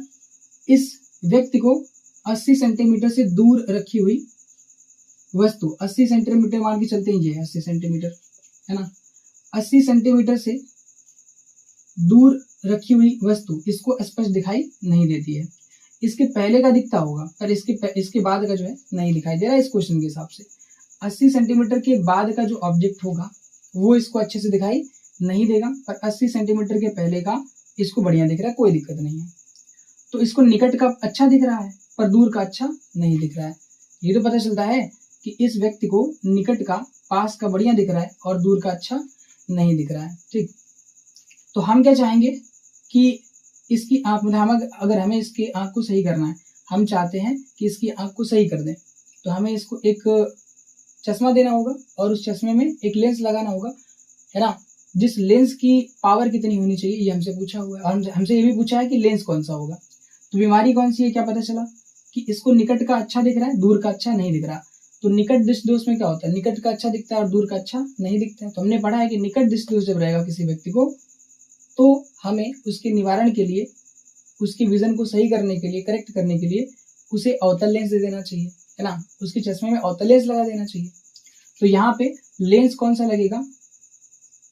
इस व्यक्ति को 80 सेंटीमीटर से दूर रखी हुई वस्तु, 80 सेंटीमीटर मान के चलते हैं, ये 80 सेंटीमीटर है ना, 80 सेंटीमीटर से दूर रखी हुई वस्तु इसको स्पष्ट दिखाई नहीं देती है। इसके पहले का दिखता होगा पर इसके बाद का जो है नहीं दिखाई दे रहा है इस क्वेश्चन के हिसाब से। 80 सेंटीमीटर के बाद का जो ऑब्जेक्ट होगा वो इसको अच्छे से दिखाई नहीं देगा, पर 80 सेंटीमीटर के पहले का इसको बढ़िया दिख रहा है, कोई दिक्कत नहीं है। तो इसको निकट का अच्छा दिख रहा है पर दूर का अच्छा नहीं दिख रहा है। ये तो पता चलता है कि इस व्यक्ति को निकट का, पास का बढ़िया दिख रहा है और दूर का अच्छा नहीं दिख रहा है, ठीक। तो हम क्या चाहेंगे कि इसकी आंख, मतलब अगर हमें इसकी आंख को सही करना है, हम चाहते हैं कि इसकी आंख को सही कर दें, तो हमें इसको एक चश्मा देना होगा और उस चश्मे में एक लेंस लगाना होगा, है ना। जिस लेंस की पावर कितनी होनी चाहिए ये हमसे पूछा हुआ है, और हमसे ये भी पूछा है कि लेंस कौन सा होगा। तो बीमारी कौन सी है, क्या पता चला कि इसको निकट का अच्छा दिख रहा है, दूर का अच्छा नहीं दिख रहा। तो निकट दृष्टि दोष में क्या होता है, निकट का अच्छा दिखता है और दूर का अच्छा नहीं दिखता है। तो हमने पढ़ा है कि निकट दृष्टि दोष जब रहेगा किसी व्यक्ति को, तो हमें उसके निवारण के लिए, उसके विजन को सही करने के लिए, करेक्ट करने के लिए उसे अवतल लेंस दे देना चाहिए, है ना। उसके चश्मे में अवतल लेंस लगा देना चाहिए। तो यहाँ पे लेंस कौन सा लगेगा,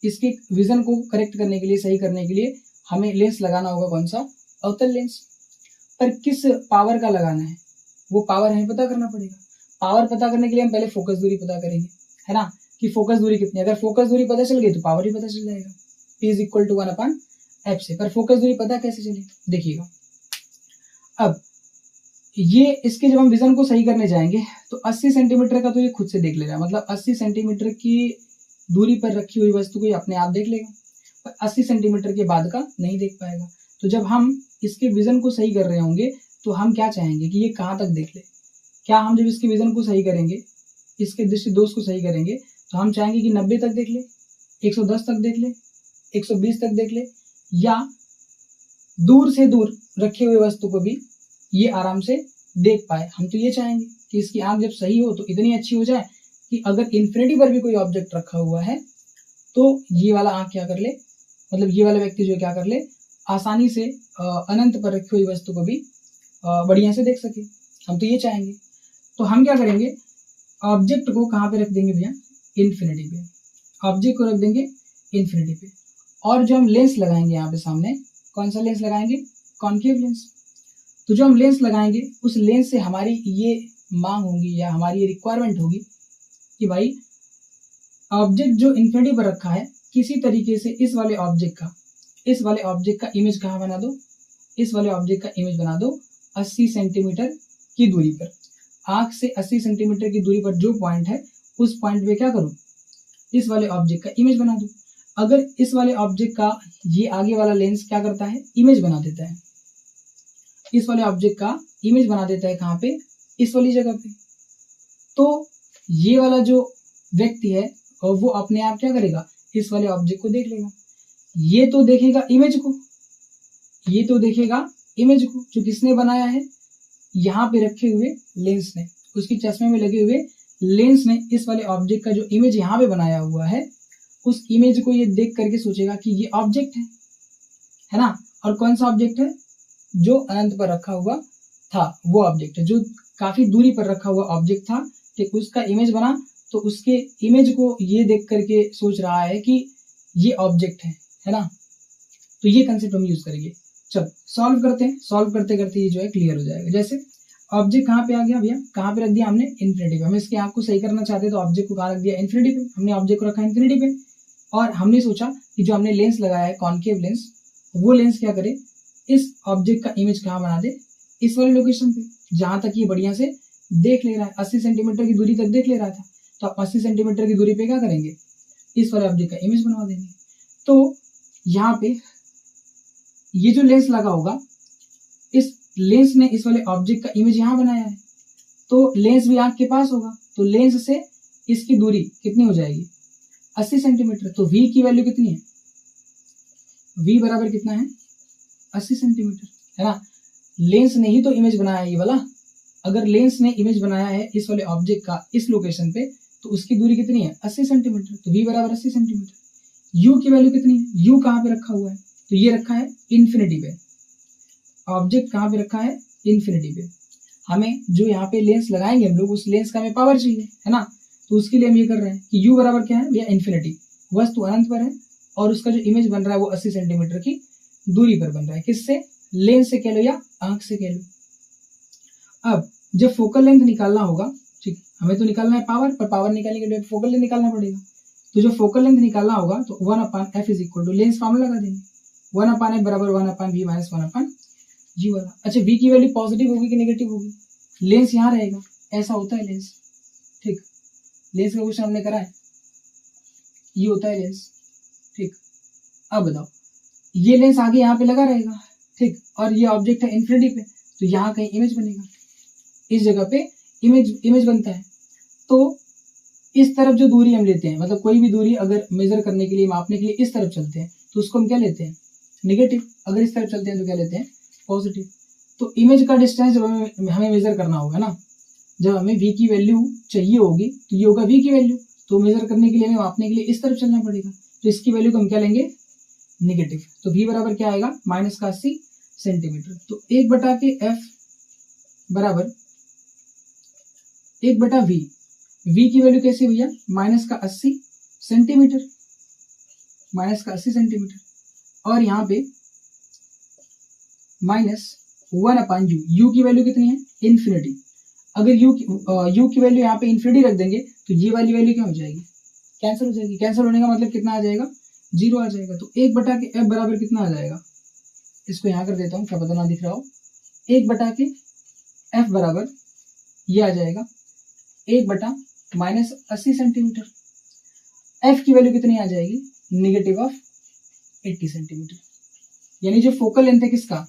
इसके विजन को करेक्ट करने के लिए, सही करने के लिए हमें लेंस लगाना होगा कौन सा, अवतल लेंस। पर किस पावर का लगाना है वो पावर हमें पता करना पड़ेगा। पावर पता करने के लिए हम पहले फोकस दूरी पता करेंगे, है ना, कि फोकस दूरी कितनी है। अगर फोकस दूरी पता चल गई तो पावर भी पता चल जाएगा, P = 1/f से। पर फोकस दूरी पता कैसे चले, देखिएगा। अब ये इसके जब हम विजन को सही करने जाएंगे तो 80 सेंटीमीटर का तो ये खुद से देख लेगा, मतलब 80 सेंटीमीटर की दूरी पर रखी हुई वस्तु को ये अपने आप देख लेगा, पर 80 सेंटीमीटर के बाद का नहीं देख पाएगा। तो जब हम इसके विजन को सही कर रहे होंगे तो हम क्या चाहेंगे कि ये कहाँ तक देख ले। क्या हम जब इसके विजन को सही करेंगे, इसके दृष्टि दोष को सही करेंगे, तो हम चाहेंगे कि 90 तक देख ले, 110 तक देख ले, 120 तक देख ले, या दूर से दूर रखे हुए वस्तु को भी ये आराम से देख पाए। हम तो ये चाहेंगे कि इसकी आंख जब सही हो तो इतनी अच्छी हो जाए कि अगर इन्फिनिटी पर भी कोई ऑब्जेक्ट रखा हुआ है तो ये वाला आंख क्या कर ले, मतलब ये वाला व्यक्ति जो क्या कर ले, आसानी से अनंत पर रखी हुई वस्तु को भी बढ़िया से देख सके। हम तो ये चाहेंगे। तो हम क्या करेंगे, ऑब्जेक्ट को कहाँ पे रख देंगे भैया, इन्फिनिटी पे। ऑब्जेक्ट को रख देंगे इन्फिनिटी पे। और जो हम लेंस लगाएंगे यहाँ पे सामने, कौन सा लेंस लगाएंगे, कॉन्केव लेंस। तो जो हम लेंस लगाएंगे उस लेंस से हमारी ये मांग होगी या हमारी ये रिक्वायरमेंट होगी कि भाई ऑब्जेक्ट जो इन्फिनिटी पर रखा है किसी तरीके से इस वाले ऑब्जेक्ट का इमेज कहाँ बना दो, इस वाले ऑब्जेक्ट का इमेज बना दो 80 सेंटीमीटर की दूरी पर। आंख से 80 सेंटीमीटर की दूरी पर जो पॉइंट है उस पॉइंट पे क्या करूं, इस वाले ऑब्जेक्ट का इमेज बना दूं। अगर इस वाले ऑब्जेक्ट का ये आगे वाला लेंस क्या करता है, इमेज बना देता है, इस वाले ऑब्जेक्ट का इमेज बना देता है, कहाँ पे, इस वाली जगह पे। तो ये वाला जो व्यक्ति है और वो अपने आप क्या करेगा, इस वाले ऑब्जेक्ट को देख लेगा। ये तो देखेगा इमेज को, ये तो देखेगा इमेज को जो किसने बनाया है, यहाँ पे रखे हुए लेंस ने, उसकी चश्मे में लगे हुए लेंस ने इस वाले ऑब्जेक्ट का जो इमेज यहाँ पे बनाया हुआ है उस इमेज को ये देख करके सोचेगा कि ये ऑब्जेक्ट है ना। और कौन सा ऑब्जेक्ट है, जो अनंत पर रखा हुआ था वो ऑब्जेक्ट है, जो काफी दूरी पर रखा हुआ ऑब्जेक्ट था कि उसका इमेज बना, तो उसके इमेज को ये देख करके सोच रहा है कि ये ऑब्जेक्ट है ना। तो ये कंसेप्ट हम यूज करेंगे। चलो सॉल्व करते हैं, सॉल्व करते करते ये जो है क्लियर हो जाएगा। जैसे ऑब्जेक्ट कहाँ पे आ गया भैया, कहाँ पे रख दिया हमने, इन्फिनिटी पे। हम इसके आंख को सही करना चाहते तो ऑब्जेक्ट को कहाँ रख दिया, इन्फिनिटी पे। हमने ऑब्जेक्ट को रखा इन्फिनिटी पे और हमने सोचा कि जो हमने लेंस लगाया है कॉन्केव लेंस, वो लेंस क्या करे, इस ऑब्जेक्ट का इमेज कहाँ बना दे, इस वाली लोकेशन पे जहां तक ये बढ़िया से देख ले रहा है। 80 सेंटीमीटर की दूरी तक देख ले रहा था, तो आप 80 सेंटीमीटर की दूरी पे क्या करेंगे, इस वाले ऑब्जेक्ट का इमेज बनवा देंगे। तो यहाँ पे ये जो लेंस लगा होगा, इस लेंस ने इस वाले ऑब्जेक्ट का इमेज यहाँ बनाया है, तो लेंस भी आंख के पास होगा, तो लेंस से इसकी दूरी कितनी हो जाएगी, 80 सेंटीमीटर। तो v की वैल्यू कितनी है, v बराबर कितना है, 80 सेंटीमीटर, है ना। लेंस ने ही तो इमेज बनाया है ये वाला। अगर लेंस ने इमेज बनाया है इस वाले ऑब्जेक्ट का इस लोकेशन पे, तो उसकी दूरी कितनी है, 80 सेंटीमीटर। तो v बराबर 80 सेंटीमीटर। u की वैल्यू कितनी है, u कहाँ पे रखा हुआ है, तो ये रखा है इन्फिनिटी पे। ऑब्जेक्ट कहाँ पे रखा है, इन्फिनिटी पे। हमें जो यहाँ पे लेंस लगाएंगे हम लोग, उस लेंस का हमें पावर चाहिए, है ना। तो उसके लिए हम ये कर रहे हैं कि u बराबर क्या है भैया, इन्फिनिटी। वस्तु अनंत पर है और उसका जो इमेज बन रहा है वो 80 सेंटीमीटर की दूरी पर बन रहा है। किससे, लेंस से कह लो या आंख से कह लो। अब जब फोकल लेंथ निकालना होगा, ठीक, हमें तो निकालना है पावर, पर पावर निकालने के लिए फोकल लेंथ निकालना पड़ेगा। तो जो फोकल लेंथ निकालना होगा तो 1/f is equal to lens formula लगा देंगे, 1/f बराबर 1/v माइनस 1/g वाला। अच्छा, v की वैल्यू पॉजिटिव होगी कि नेगेटिव होगी, लेंस यहाँ रहेगा, ऐसा होता है लेंस, ठीक। लेंस का क्वेश्चन हमने करा है, ये होता है लेंस, ठीक। अब बताओ, ये लेंस आगे यहाँ पे लगा रहेगा, ठीक, और ये ऑब्जेक्ट है इन्फिनिटी पे, तो यहाँ कहीं इमेज बनेगा, इस जगह पे इमेज बनता है। तो इस तरफ जो दूरी हम लेते हैं, मतलब कोई भी दूरी अगर मेजर करने के लिए, मापने के लिए इस तरफ चलते हैं, तो उसको हम क्या लेते हैं, नेगेटिव। अगर इस तरफ चलते हैं तो क्या लेते हैं, पॉजिटिव। तो इमेज का डिस्टेंस जब हमें मेजर करना होगा ना, जब हमें v की वैल्यू चाहिए होगी, तो ये होगा v की वैल्यू। तो मेजर करने के लिए, हमें मापने के लिए इस तरफ चलना पड़ेगा, तो इसकी वैल्यू को हम क्या लेंगे, नेगेटिव। तो v बराबर क्या आएगा, माइनस का 80 सेंटीमीटर। तो 1/f बराबर 1/v। v की वैल्यू कैसे भैया, माइनस का 80 सेंटीमीटर, माइनस का 80 सेंटीमीटर। और यहाँ पे माइनस 1/u, u की वैल्यू कितनी है, इन्फिनिटी। अगर u की वैल्यू यहाँ पे इन्फिनिटी रख देंगे तो ये वाली वैल्यू क्या हो जाएगी, कैंसिल हो जाएगी। कैंसिल होने का मतलब कितना आ जाएगा, 0 आ जाएगा। तो 1/f बराबर कितना आ जाएगा, इसको यहाँ कर देता हूँ, क्या पता ना दिख रहा हो। 1/f बराबर ये आ जाएगा 1/-80 सेंटीमीटर। f की वैल्यू कितनी आ जाएगी, नेगेटिव ऑफ 80 सेंटीमीटर। यानी जो फोकल लेंथ है किसका,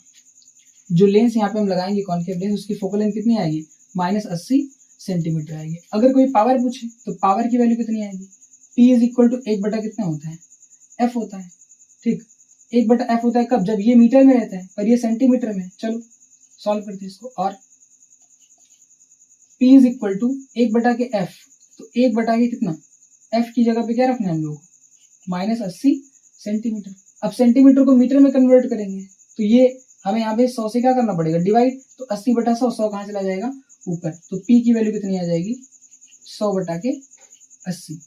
जो लेंस यहाँ पे हम लगाएंगे कॉन्केव लेंस, उसकी फोकल लेंथ कितनी आएगी, -80 सेंटीमीटर आएगी। अगर कोई पावर पूछे तो पावर की वैल्यू कितनी आएगी, P इज इक्वल टू 1/कितना होता है, f होता है, ठीक। 1/f होता है कब, जब ये मीटर में रहता है पर ये सेंटीमीटर में। चलो सॉल्व करते हैं इसको। और P is equal to 1/f, तो 1/ कितना, f की जगह पे क्या रखना है हम लोग, -80 सेंटीमीटर। अब सेंटीमीटर को मीटर में कन्वर्ट करेंगे तो ये हमें यहाँ पे 100 से क्या करना पड़ेगा, डिवाइड। तो 80/100, 100 कहाँ चला जाएगा, ऊपर। तो P की वैल्यू कितनी आ जाएगी, 100/80।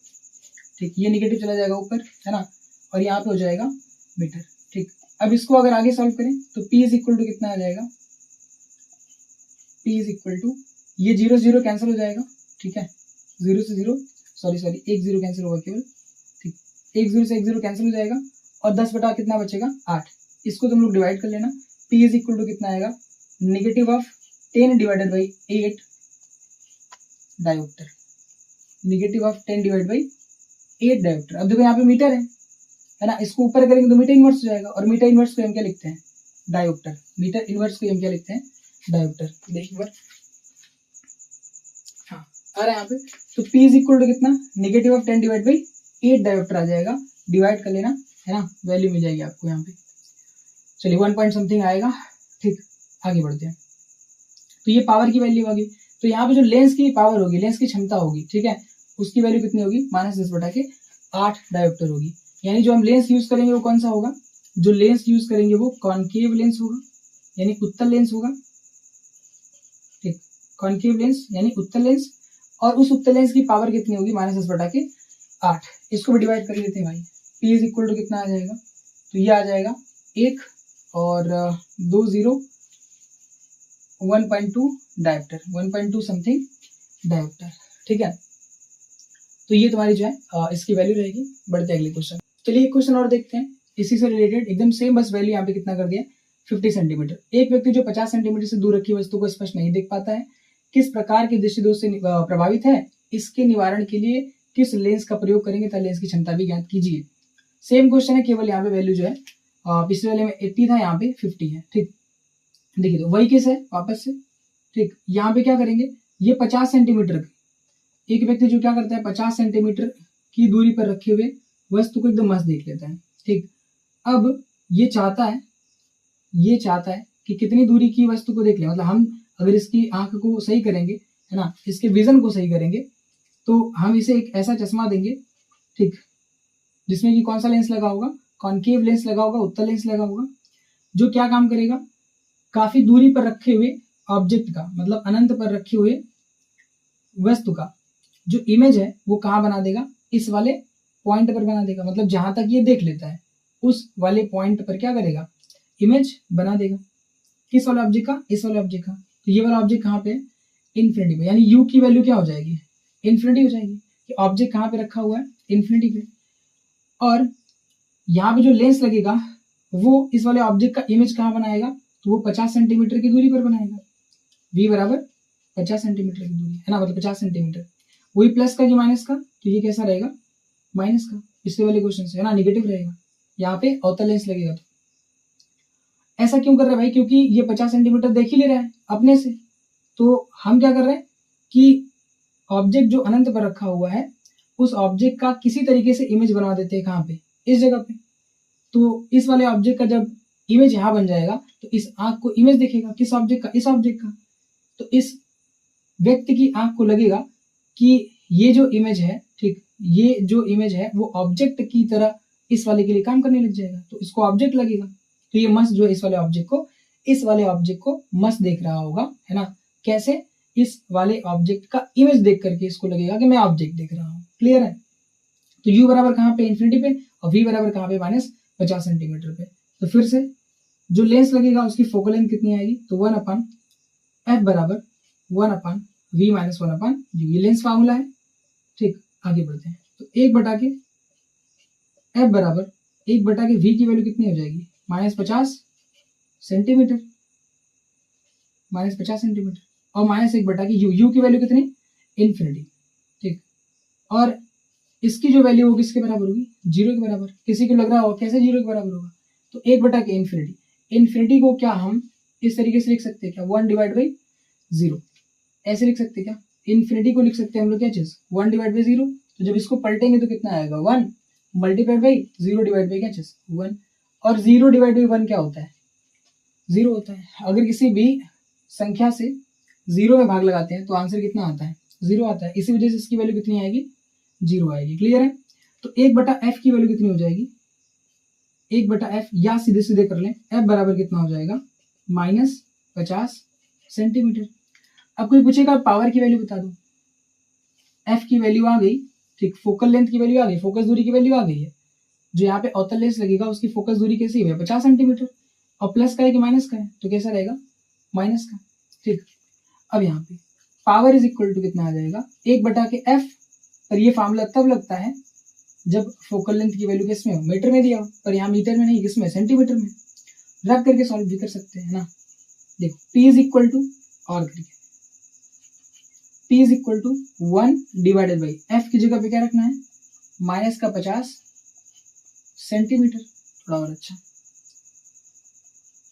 ठीक, ये निगेटिव चला जाएगा ऊपर, है ना, और यहाँ पे हो जाएगा मीटर। ठीक, अब इसको अगर आगे सॉल्व करें तो P इज इक्वल टू कितना आ जाएगा, P इज इक्वल टू, ये 0 0 कैंसिल हो जाएगा। ठीक है, 0 से 0, सॉरी 1 0 कैंसिल होगा केवल। ठीक, 1 0 से 1 0 कैंसिल हो जाएगा और 10 बटा कितना बचेगा, 8। इसको तुम लोग डिवाइड कर लेना। P इज इक्वल टू कितना आएगा, negative of 10 divided by 8 dioptre, negative of 10 divide by 8 dioptre. अब देखो यहाँ पे मीटर है ना, इसको ऊपर करेंगे तो मीटर इनवर्स हो जाएगा, और मीटर इनवर्स को हम क्या लिखते हैं, डायोप्टर। मीटर इनवर्स को हम क्या लिखते हैं, डायोप्टर। देखिए एक बार, हाँ आ रहा है यहाँ पे। तो P इज इक्वल टू कितना, negative of 10 divide by 8 dioptre आ जाएगा। डिवाइड कर लेना, है ना, वैल्यू मिल जाएगी आपको यहाँ पे। चलिए 1 पॉइंट समथिंग आएगा। ठीक, आगे बढ़ते हैं। तो ये पावर की वैल्यू होगी। तो यहाँ पे जो लेंस की पावर होगी, लेंस की क्षमता होगी, ठीक है, उसकी वैल्यू कितनी होगी, -10/8 डायोप्टर होगी। यानी जो हम लेंस यूज करेंगे वो कौन सा होगा, जो लेंस यूज करेंगे वो कॉनकेव लेंस होगा, यानी उत्तल लेंस होगा। ठीक, कॉनकेव लेंस यानी उत्तल लेंस, और उस उत्तल लेंस की पावर कितनी होगी, -10/8। इसको भी डिवाइड कर लेते हैं भाई। P इज इक्वल टू कितना आ जाएगा, तो ये आ जाएगा 1 और 2 0 1.2 डायोप्टर, 1.2 समथिंग डायोप्टर। ठीक है, तो ये तुम्हारी जो है इसकी वैल्यू रहेगी। बढ़ते अगले क्वेश्चन। चलिए एक क्वेश्चन और देखते हैं इसी से रिलेटेड, एकदम सेम, बस वैल्यू यहाँ पे कितना कर दिया, 50 सेंटीमीटर। एक व्यक्ति जो 50 सेंटीमीटर से दूर रखी वस्तु को स्पष्ट नहीं देख पाता है, किस प्रकार के दृष्टिदोष से प्रभावित है, इसके निवारण के लिए किस लेंस का प्रयोग करेंगे तथा लेंस की क्षमता भी ज्ञात कीजिए। सेम क्वेश्चन है, केवल यहाँ पे वैल्यू जो है पिछले वाले में 80 था, यहाँ पे 50 है। ठीक, देखिए तो वही केस है वापस से। ठीक, यहाँ पे क्या करेंगे, ये 50 सेंटीमीटर, एक व्यक्ति जो क्या करता है 50 सेंटीमीटर की दूरी पर रखे हुए वस्तु को एकदम मस्त देख लेता है। ठीक, अब ये चाहता है कि कितनी दूरी की वस्तु को देख ले, मतलब हम अगर इसकी आंख को सही करेंगे, है ना, इसके विजन को सही करेंगे, तो हम इसे एक ऐसा चश्मा देंगे, ठीक, जिसमें कि कौन सा लेंस लगा होगा, कॉनकेव लेंस लगा होगा, उत्तल लेंस लगा होगा, जो क्या काम करेगा, काफी दूरी पर रखे हुए ऑब्जेक्ट का, मतलब अनंत पर रखे हुए वस्तु का जो इमेज है वो कहाँ बना देगा, इस वाले पॉइंट पर बना देगा। मतलब जहां तक ये देख लेता है उस वाले पॉइंट पर क्या करेगा, इमेज बना देगा। किस वाले ऑब्जेक्ट का, इस वाले ऑब्जेक्ट का। तो ये वाला ऑब्जेक्ट कहाँ पे, इन्फिनिटी पे, यानी यू की वैल्यू क्या हो जाएगी, इन्फिनिटी हो जाएगी। कि ऑब्जेक्ट कहाँ पे रखा हुआ है, इन्फिनिटी पे, और यहाँ पे जो लेंस लगेगा वो इस वाले ऑब्जेक्ट का इमेज कहाँ बनाएगा, तो वो 50 सेंटीमीटर की दूरी पर बनाएगा। v बराबर 50 सेंटीमीटर की दूरी, है ना, मतलब 50 सेंटीमीटर। वही प्लस का कि माइनस का, तो ये कैसा रहेगा, माइनस का, पिछले वाले क्वेश्चन से, है ना, निगेटिव रहेगा। यहाँ पे अवतल लेंस लगेगा। तो ऐसा क्यों कर रहे हैं भाई, क्योंकि ये 50 सेंटीमीटर देख ही ले रहा है अपने से। तो हम क्या कर रहे हैं कि ऑब्जेक्ट जो अनंत पर रखा हुआ है उस ऑब्जेक्ट का किसी तरीके से इमेज बनवा देते हैं, कहाँ पे, इस जगह पे। तो इस वाले ऑब्जेक्ट का जब इमेज यहाँ बन जाएगा तो इस आंख को इमेज दिखेगा, किस ऑब्जेक्ट का, इस ऑब्जेक्ट का। तो इस व्यक्ति की आंख को लगेगा कि ये जो इमेज है, ठीक, ये जो इमेज है वो ऑब्जेक्ट की तरह इस वाले के लिए काम करने लग जाएगा, तो इसको ऑब्जेक्ट लगेगा। तो ये मस्त जो है इस वाले ऑब्जेक्ट को मस्त देख रहा होगा, है ना। कैसे, इस वाले ऑब्जेक्ट का इमेज देख करके इसको लगेगा कि मैं ऑब्जेक्ट देख रहा हूँ। क्लियर है। तो u बराबर कहाँ पे, इन्फिनिटी पे, और v बराबर कहाँ पे, -50 सेंटीमीटर पे। तो फिर से जो लेंस लगेगा उसकी फोकल लेंथ कितनी आएगी, तो 1/f बराबर 1/v - 1/u, ये लेंस फार्मूला है। ठीक, आगे बढ़ते हैं। तो 1/f बराबर 1/v की वैल्यू कितनी हो जाएगी, -50 सेंटीमीटर, -50 सेंटीमीटर, और -1/u, u की वैल्यू कितनी, इन्फिनिटी। ठीक, और इसकी जो वैल्यू होगी किसके बराबर होगी, 0 के बराबर। किसी को लग रहा होगा कैसे 0 के बराबर होगा, तो 1/इन्फिनिटी, इन्फिनिटी को क्या हम इस तरीके से लिख सकते हैं क्या, 1/0, ऐसे लिख सकते हैं क्या, इन्फिनिटी को लिख सकते हैं हम लोग क्या चीज, 1/0। तो जब इसको पलटेंगे तो कितना आएगा, 1 × 0 क्या चीज 1, और 0 डिवाइड बाई 1 क्या होता है? 0 होता है। अगर किसी भी संख्या से 0 में भाग लगाते हैं तो आंसर कितना आता है? 0 आता है। इसी वजह से इसकी वैल्यू कितनी आएगी? 0 आएगी। क्लियर है? तो 1/f की वैल्यू कितनी हो जाएगी? 1/f, या सीधे सीधे कर लें, f बराबर कितना हो जाएगा? -50 सेंटीमीटर। अब कोई पूछेगा पावर की वैल्यू बता दो। f की वैल्यू आ गई, ठीक, फोकल लेंथ की वैल्यू आ गई, फोकस दूरी की वैल्यू आ गई है। जो यहाँ पे अवतल लेंस लगेगा उसकी फोकस दूरी कैसी है? 50 सेंटीमीटर। और प्लस का है कि माइनस का है? तो कैसा रहेगा? माइनस का। ठीक, अब यहाँ पे पावर इज इक्वल टू कितना आ जाएगा? 1/f। पर ये फार्मूला तब लगता है जब फोकल लेंथ की वैल्यू किस में हो? मीटर में दिया हो। पर यहाँ मीटर में नहीं, किसमें? सेंटीमीटर में। रख करके सॉल्व भी कर सकते हैं ना। देखो p इज इक्वल टू, और करके p is equal to 1 divided by f की जगह पे क्या रखना है? -50 सेंटीमीटर। थोड़ा और अच्छा,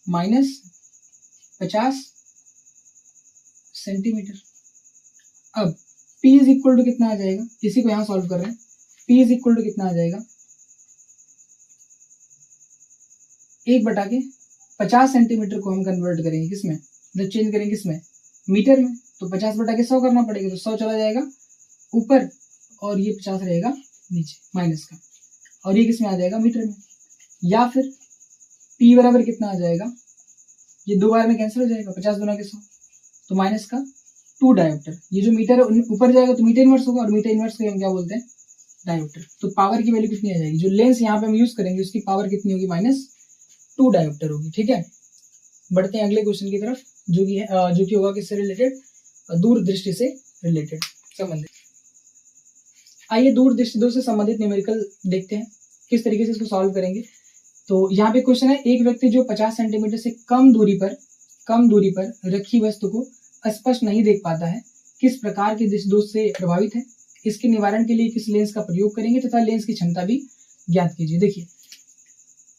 -50 सेंटीमीटर। अब p इज इक्वल टू कितना आ जाएगा? इसी को यहाँ सॉल्व कर रहे हैं। p इज इक्वल टू कितना आ जाएगा? 1/50 सेंटीमीटर को हम कन्वर्ट करेंगे किसमें? मतलब चेंज करेंगे किसमें? मीटर में। तो 50/100 करना पड़ेगा, तो 100 चला जाएगा ऊपर और ये 50 रहेगा नीचे माइनस का, और ये किसमें आ जाएगा? मीटर में। या फिर p बराबर कितना आ जाएगा? ये 2 बार में कैंसिल हो जाएगा, 50 गुना के 100, तो माइनस का 2 डायोप्टर। ये जो मीटर है ऊपर जाएगा तो मीटर इनवर्स होगा, और मीटर इनवर्स को हम क्या बोलते हैं? डायोप्टर। तो पावर की वैल्यू कितनी आ जाएगी? जो लेंस यहाँ पे हम यूज करेंगे उसकी पावर कितनी होगी? -2 डायोप्टर होगी। ठीक है, बढ़ते हैं अगले क्वेश्चन की तरफ, जो कि होगा किससे रिलेटेड? दूरदृष्टि से रिलेटेड, संबंधित। आइए दूरदृष्टि 2 से संबंधित न्यूमेरिकल देखते हैं किस तरीके से इसको सॉल्व करेंगे। तो यहाँ पे क्वेश्चन है, एक व्यक्ति जो 50 सेंटीमीटर से कम दूरी पर रखी वस्तु को स्पष्ट नहीं देख पाता है, किस प्रकार के दृष्टि दोष से प्रभावित है? इसके निवारण के लिए किस लेंस का प्रयोग करेंगे तथा लेंस की क्षमता भी ज्ञात कीजिए। देखिए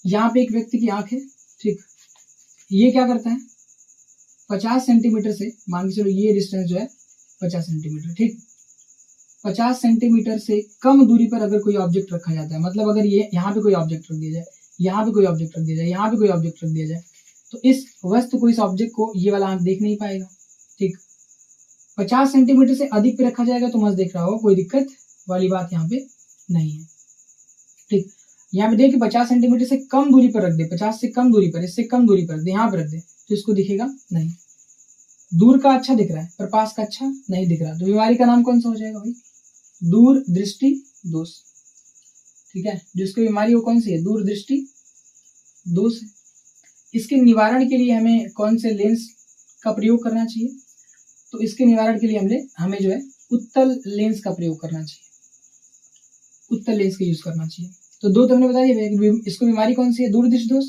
यहाँ पे एक व्यक्ति की आंख है, ठीक, ये क्या करता है? 50 सेंटीमीटर से, मान के चलो ये डिस्टेंस जो है 50 सेंटीमीटर, ठीक, 50 सेंटीमीटर से कम दूरी पर अगर कोई ऑब्जेक्ट रखा जाता है, मतलब अगर ये यहाँ पे कोई ऑब्जेक्ट रख दिया जाए, यहाँ पे कोई ऑब्जेक्ट रख दिया जाए, यहाँ पे कोई ऑब्जेक्ट रख दिया जाए, तो इस वस्तु को, इस ऑब्जेक्ट को ये वाला आंख देख नहीं पाएगा। ठीक, 50 सेंटीमीटर से अधिक पे रखा जाएगा तो मस्त देख रहा होगा, कोई दिक्कत वाली बात यहाँ पे नहीं है। ठीक, यहाँ पे देखिए 50 सेंटीमीटर से कम दूरी पर रख दे, 50 से कम दूरी पर, इससे कम दूरी पर रख दे, यहाँ पर रख दे, तो इसको दिखेगा नहीं। दूर का अच्छा दिख रहा है पर पास का अच्छा नहीं दिख रहा, तो बीमारी का नाम कौन सा हो जाएगा भाई? दूरदृष्टि दोष। ठीक है, जिसको बीमारी वो कौन सी है? दूरदृष्टि दोष है। इसके निवारण के लिए हमें कौन से लेंस का प्रयोग करना चाहिए? तो इसके निवारण के लिए हमें जो है उत्तल लेंस का प्रयोग करना चाहिए, उत्तल लेंस का यूज करना चाहिए। तो दो तो हमने बता दिया कि इसको बीमारी कौन सी है? दूरदृष्टि दोष।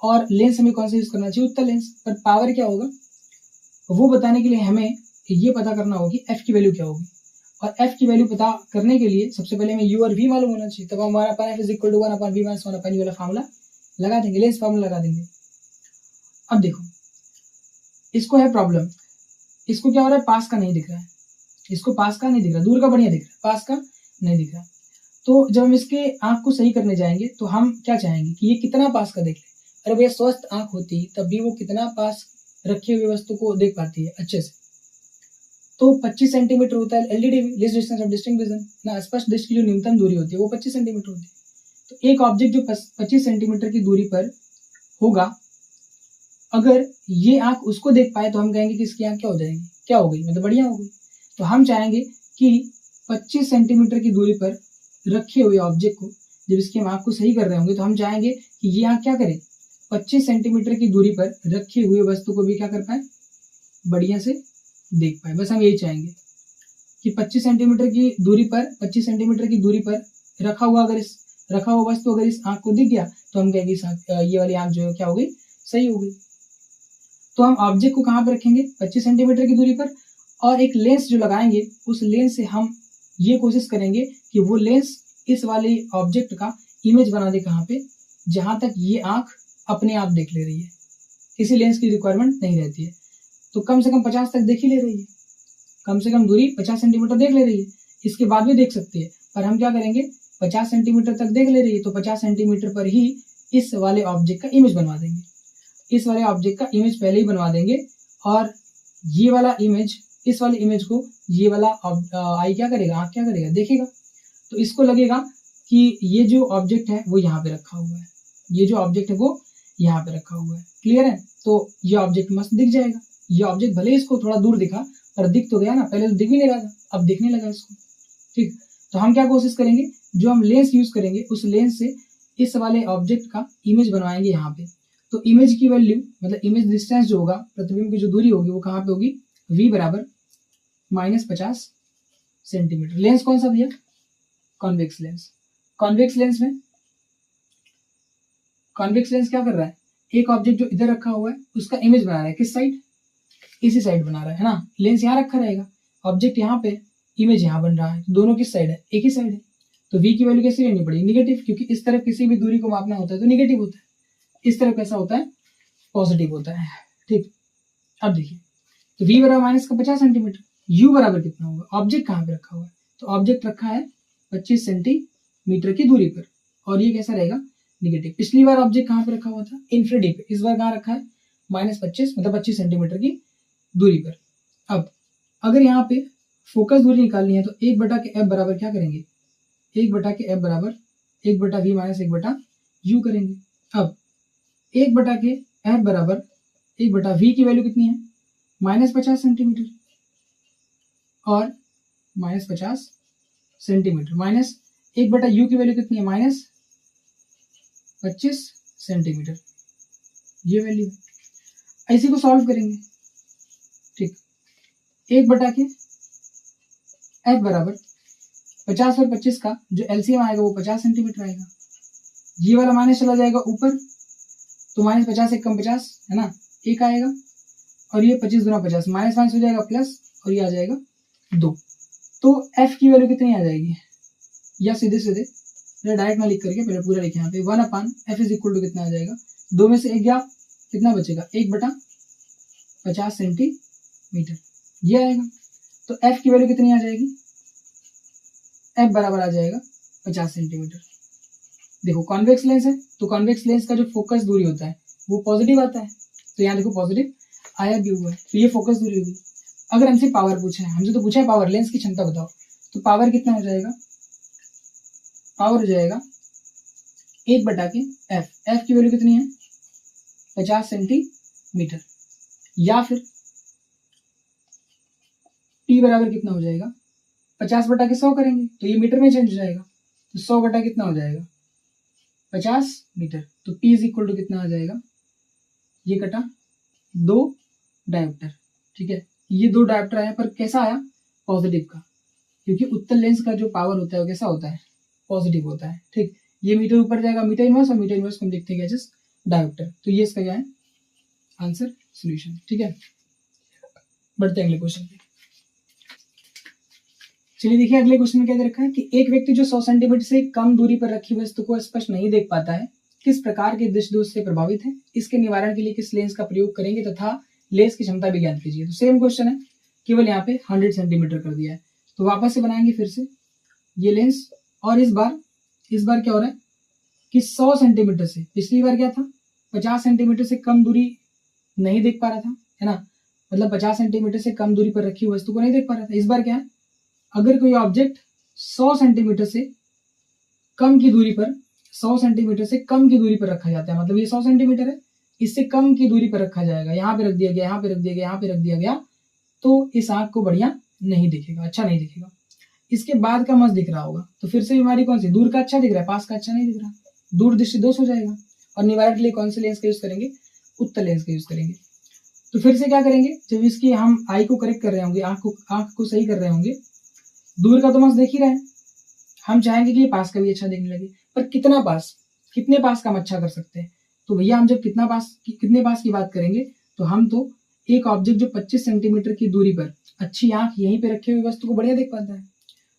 और लेंस हमें कौन सा यूज करना चाहिए? उत्तल लेंस। पर पावर क्या होगा वो बताने के लिए हमें ये पता करना होगा कि f की वैल्यू क्या होगी, और f की वैल्यू पता करने के लिए सबसे पहले हमें u और v मालूम होना चाहिए। तब हमारा f is equal to 1/v - 1/u वाला फार्मूला लगा देंगे, लेंस फार्मूला लगा देंगे। अब देखो इसको है प्रॉब्लम, इसको क्या हो रहा है? पास का नहीं दिख रहा है, इसको पास का नहीं दिख रहा, दूर का बढ़िया दिख रहा है, पास का नहीं दिख रहा। तो जब हम इसके आंख को सही करने जाएंगे तो हम क्या चाहेंगे कि ये कितना पास का देख ले। अरे भैया स्वस्थ आंख होती तब भी वो कितना पास रखे हुए वस्तु को देख पाती है अच्छे से। तो 25 सेंटीमीटर होता है LDD, least distance of distinct vision ना, स्पष्ट दृष्टि की जो न्यूनतम दूरी होती है वो 25 सेंटीमीटर होती है। तो एक ऑब्जेक्ट जो 25 सेंटीमीटर की दूरी पर होगा, अगर ये आंख उसको देख पाए तो हम कहेंगे कि इसकी आंख क्या हो जाएगी? क्या हो गई? मतलब बढ़िया हो गई। तो हम चाहेंगे कि 25 सेंटीमीटर की दूरी पर रखे हुए ऑब्जेक्ट को, जब इसकी हम आंख को सही कर रहे होंगे तो हम चाहेंगे कि ये आंख क्या करे? 25 सेंटीमीटर की दूरी पर रखे हुए वस्तु को भी क्या कर पाए? बढ़िया से देख पाए। बस हम यही चाहेंगे कि 25 सेंटीमीटर की दूरी पर रखा हुआ वस्तु अगर इस आंख को दिख गया तो हम कहेंगे ये वाली आंख जो है क्या हो गई? सही हो गई। तो हम ऑब्जेक्ट को कहाँ पर रखेंगे? 25 सेंटीमीटर की दूरी पर, और एक लेंस जो लगाएंगे उस लेंस से हम ये कोशिश करेंगे कि वो लेंस इस वाले ऑब्जेक्ट का इमेज बना दे, कहाँ पे? जहां तक ये आंख अपने आप देख ले रही है, किसी लेंस की रिक्वायरमेंट नहीं रहती है। तो कम से कम 50 तक देख ही ले रही है, कम से कम दूरी 50 सेंटीमीटर देख ले रही है, इसके बाद भी देख सकती है, पर हम क्या करेंगे? 50 सेंटीमीटर तक देख ले रही है तो 50 सेंटीमीटर पर ही इस वाले ऑब्जेक्ट का इमेज बनवा देंगे, इस वाले ऑब्जेक्ट का इमेज पहले ही बनवा देंगे, और ये वाला इमेज, इस वाले इमेज को ये वाला आई क्या करेगा, आँख क्या करेगा, देखेगा। तो इसको लगेगा कि ये जो ऑब्जेक्ट है वो यहाँ पे रखा हुआ है, ये जो ऑब्जेक्ट है वो यहाँ पे रखा हुआ है, क्लियर है। तो ये ऑब्जेक्ट मस्त दिख जाएगा, ये ऑब्जेक्ट भले इसको थोड़ा दूर दिखा पर दिख तो गया ना, पहले तो दिख भी नहीं रहा था, अब दिखने लगा इसको, ठीक। तो हम क्या कोशिश करेंगे, जो हम लेंस यूज करेंगे उस लेंस से इस वाले ऑब्जेक्ट का इमेज बनवाएंगे यहाँ पे। तो इमेज की वैल्यू मतलब इमेज डिस्टेंस जो होगा, प्रतिबिंब की जो दूरी होगी वो कहाँ पे होगी, v बराबर -50 सेंटीमीटर। लेंस कौन सा भैया, कॉन्वेक्स लेंस। कॉन्वेक्स लेंस में कॉन्वेक्स लेंस क्या कर रहा है, एक ऑब्जेक्ट जो इधर रखा हुआ है उसका इमेज बना रहा है, किस साइड, इसी साइड बना रहा है ना। लेंस यहाँ रखा रहेगा, ऑब्जेक्ट यहाँ पे, इमेज यहाँ बन रहा है, दोनों किस साइड है, एक ही साइड है। तो v की वैल्यू कैसी लेनी पड़ेगी, निगेटिव, क्योंकि इस तरफ किसी भी दूरी को मापना होता है तो निगेटिव होता है, इस तरफ कैसा होता है, पॉजिटिव होता है, ठीक। अब देखिए, तो v बराबर -50 सेंटीमीटर, u बराबर कितना होगा, ऑब्जेक्ट कहाँ पे रखा हुआ है, तो ऑब्जेक्ट रखा है 25 सेंटीमीटर की दूरी पर, और ये कैसा रहेगा, निगेटिव। पिछली बार ऑब्जेक्ट कहाँ पे रखा हुआ था, इन्फिनिटी पे, इस बार कहाँ रखा है, -25 मतलब 25 सेंटीमीटर की दूरी पर। अब अगर यहाँ पे फोकस दूरी निकालनी है तो 1/f बराबर क्या करेंगे, 1/f बराबर 1/v माइनस 1/u करेंगे। अब 1/f बराबर 1/v की वैल्यू कितनी है, -50 सेंटीमीटर, और -50 सेंटीमीटर माइनस 1/u की वैल्यू कितनी है, -25 सेंटीमीटर, ये वैल्यू है। इसी को सॉल्व करेंगे, ठीक। 1/f बराबर 50 और 25 का जो एलसीएम आएगा वो 50 सेंटीमीटर आएगा, ये वाला माइनस चला जाएगा ऊपर, तो -50 एक कम 50 है ना, एक आएगा, और ये 25 गुना 50 माइनस माइनस हो जाएगा प्लस, और ये आ जाएगा 2। तो f की वैल्यू कितनी आ जाएगी, या सीधे सीधे डायरेक्ट ना लिख करके पहले पूरा लिखे यहाँ पे, 1/f इज इक्वल टू कितना आ जाएगा, 2 में से 1 गया, कितना बचेगा, 1/50 सेंटीमीटर, ये आएगा। तो f की वैल्यू कितनी आ जाएगी, f बराबर आ जाएगा 50 सेंटीमीटर। देखो कॉन्वेक्स लेंस है तो कॉन्वेक्स लेंस का जो फोकस दूरी होता है वो पॉजिटिव आता है, तो यहाँ देखो पॉजिटिव आया भी हुआ है, तो ये फोकस दूरी होगी। अगर हमसे पावर पूछा है, हमसे तो पूछा है पावर, लेंस की क्षमता बताओ, तो पावर कितना हो जाएगा, पावर हो जाएगा 1/f, f की वैल्यू कितनी है 50 सेंटीमीटर, या फिर p बराबर कितना हो जाएगा, 50/100 करेंगे तो ये मीटर में चेंज हो जाएगा, तो 100 बटा कितना हो जाएगा 50 मीटर, तो p इज इक्वल टू कितना आ जाएगा, ये कटा 2 डायोप्टर, ठीक है। ये 2 डायोप्टर आया, पर कैसा आया, पॉजिटिव का, क्योंकि उत्तल लेंस का जो पावर होता है वो कैसा होता है, पॉजिटिव होता है, ठीक। ये मीटर ऊपर जाएगा मीटर इनवर्स, और मीटर इनवर्स को हम लिखते हैं जस्ट डायोप्टर, तो ये इसका क्या है आंसर, सॉल्यूशन, ठीक है। बढ़ते हैं अगले क्वेश्चन पे। चलिए देखिए अगले क्वेश्चन में क्या दे रखा है कि एक व्यक्ति जो 100 सेंटीमीटर से कम दूरी पर रखी वस्तु को स्पष्ट नहीं देख पाता है, किस प्रकार के दृष्टि दोष से प्रभावित है, इसके निवारण के लिए किस लेंस का प्रयोग करेंगे तथा लेंस की क्षमता भी ज्ञात कीजिए। तो सेम क्वेश्चन है, केवल यहाँ पे 100 सेंटीमीटर कर दिया है, तो वापस से बनाएंगे फिर से ये लेंस, और इस बार क्या हो रहा है कि 100 सेंटीमीटर से, पिछली बार क्या था 50 सेंटीमीटर से कम दूरी नहीं देख पा रहा था, है ना, मतलब 50 सेंटीमीटर से कम दूरी पर रखी वस्तु को नहीं देख पा रहा था। इस बार क्या है, अगर कोई ऑब्जेक्ट 100 सेंटीमीटर से कम की दूरी पर, 100 सेंटीमीटर से कम की दूरी पर रखा जाता है, मतलब ये 100 सेंटीमीटर है, इससे कम की दूरी पर रखा जाएगा, यहाँ पे रख दिया गया, यहाँ पे रख दिया गया, यहाँ पे रख दिया गया, तो इस आंख को बढ़िया नहीं दिखेगा, अच्छा नहीं दिखेगा। इसके बाद का मस्त दिख रहा होगा, तो फिर से बीमारी कौन सी, दूर का अच्छा दिख रहा है, पास का अच्छा नहीं दिख रहा, दूर दृष्टि दोष हो जाएगा। और निवारण के लिए कौन से लेंस का यूज करेंगे, उत्तल लेंस का यूज करेंगे। तो फिर से क्या करेंगे, जब इसकी हम आई को करेक्ट कर रहे होंगे, आंख को सही कर रहे होंगे, दूर का तो मस्त देख ही रहे हैं, हम चाहेंगे कि ये पास का भी अच्छा देखने लगे, पर कितना पास, कितने पास का हम अच्छा कर सकते हैं। तो भैया हम जब कितने पास की बात करेंगे, तो हम तो एक ऑब्जेक्ट जो 25 सेंटीमीटर की दूरी पर अच्छी आंख यहीं पे रखे हुए वस्तु को बढ़िया देख पाता है,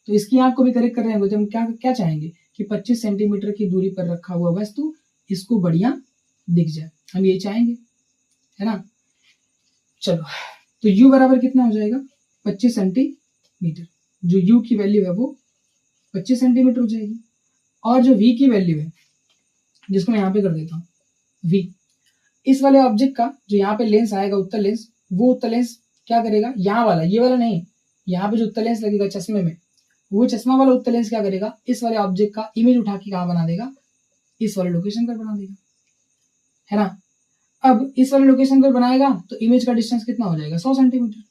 तो इसकी आंख को भी करेक्ट कर रहे होंगे, तो हम क्या चाहेंगे कि 25 सेंटीमीटर की दूरी पर रखा हुआ वस्तु इसको बढ़िया दिख जाए, हम यही चाहेंगे, है ना। चलो, तो u बराबर कितना हो जाएगा 25 सेंटीमीटर, जो u की वैल्यू है वो 25 सेंटीमीटर हो जाएगी, और जो v की वैल्यू है जिसको मैं यहाँ पे कर देता हूँ v। इस वाले ऑब्जेक्ट का जो यहाँ पे लेंस आएगा उत्तल लेंस, वो उत्तल लेंस क्या करेगा, यहाँ वाला, ये वाला नहीं, यहाँ पे जो उत्तल लेंस लगेगा चश्मे में, वो चश्मा वाला उत्तल लेंस क्या करेगा, इस वाले ऑब्जेक्ट का इमेज उठा के कहाँ बना देगा, इस वाले लोकेशन पर बना देगा, है ना। अब इस वाले लोकेशन पर बनाएगा तो इमेज का डिस्टेंस कितना हो जाएगा, 100 सेंटीमीटर,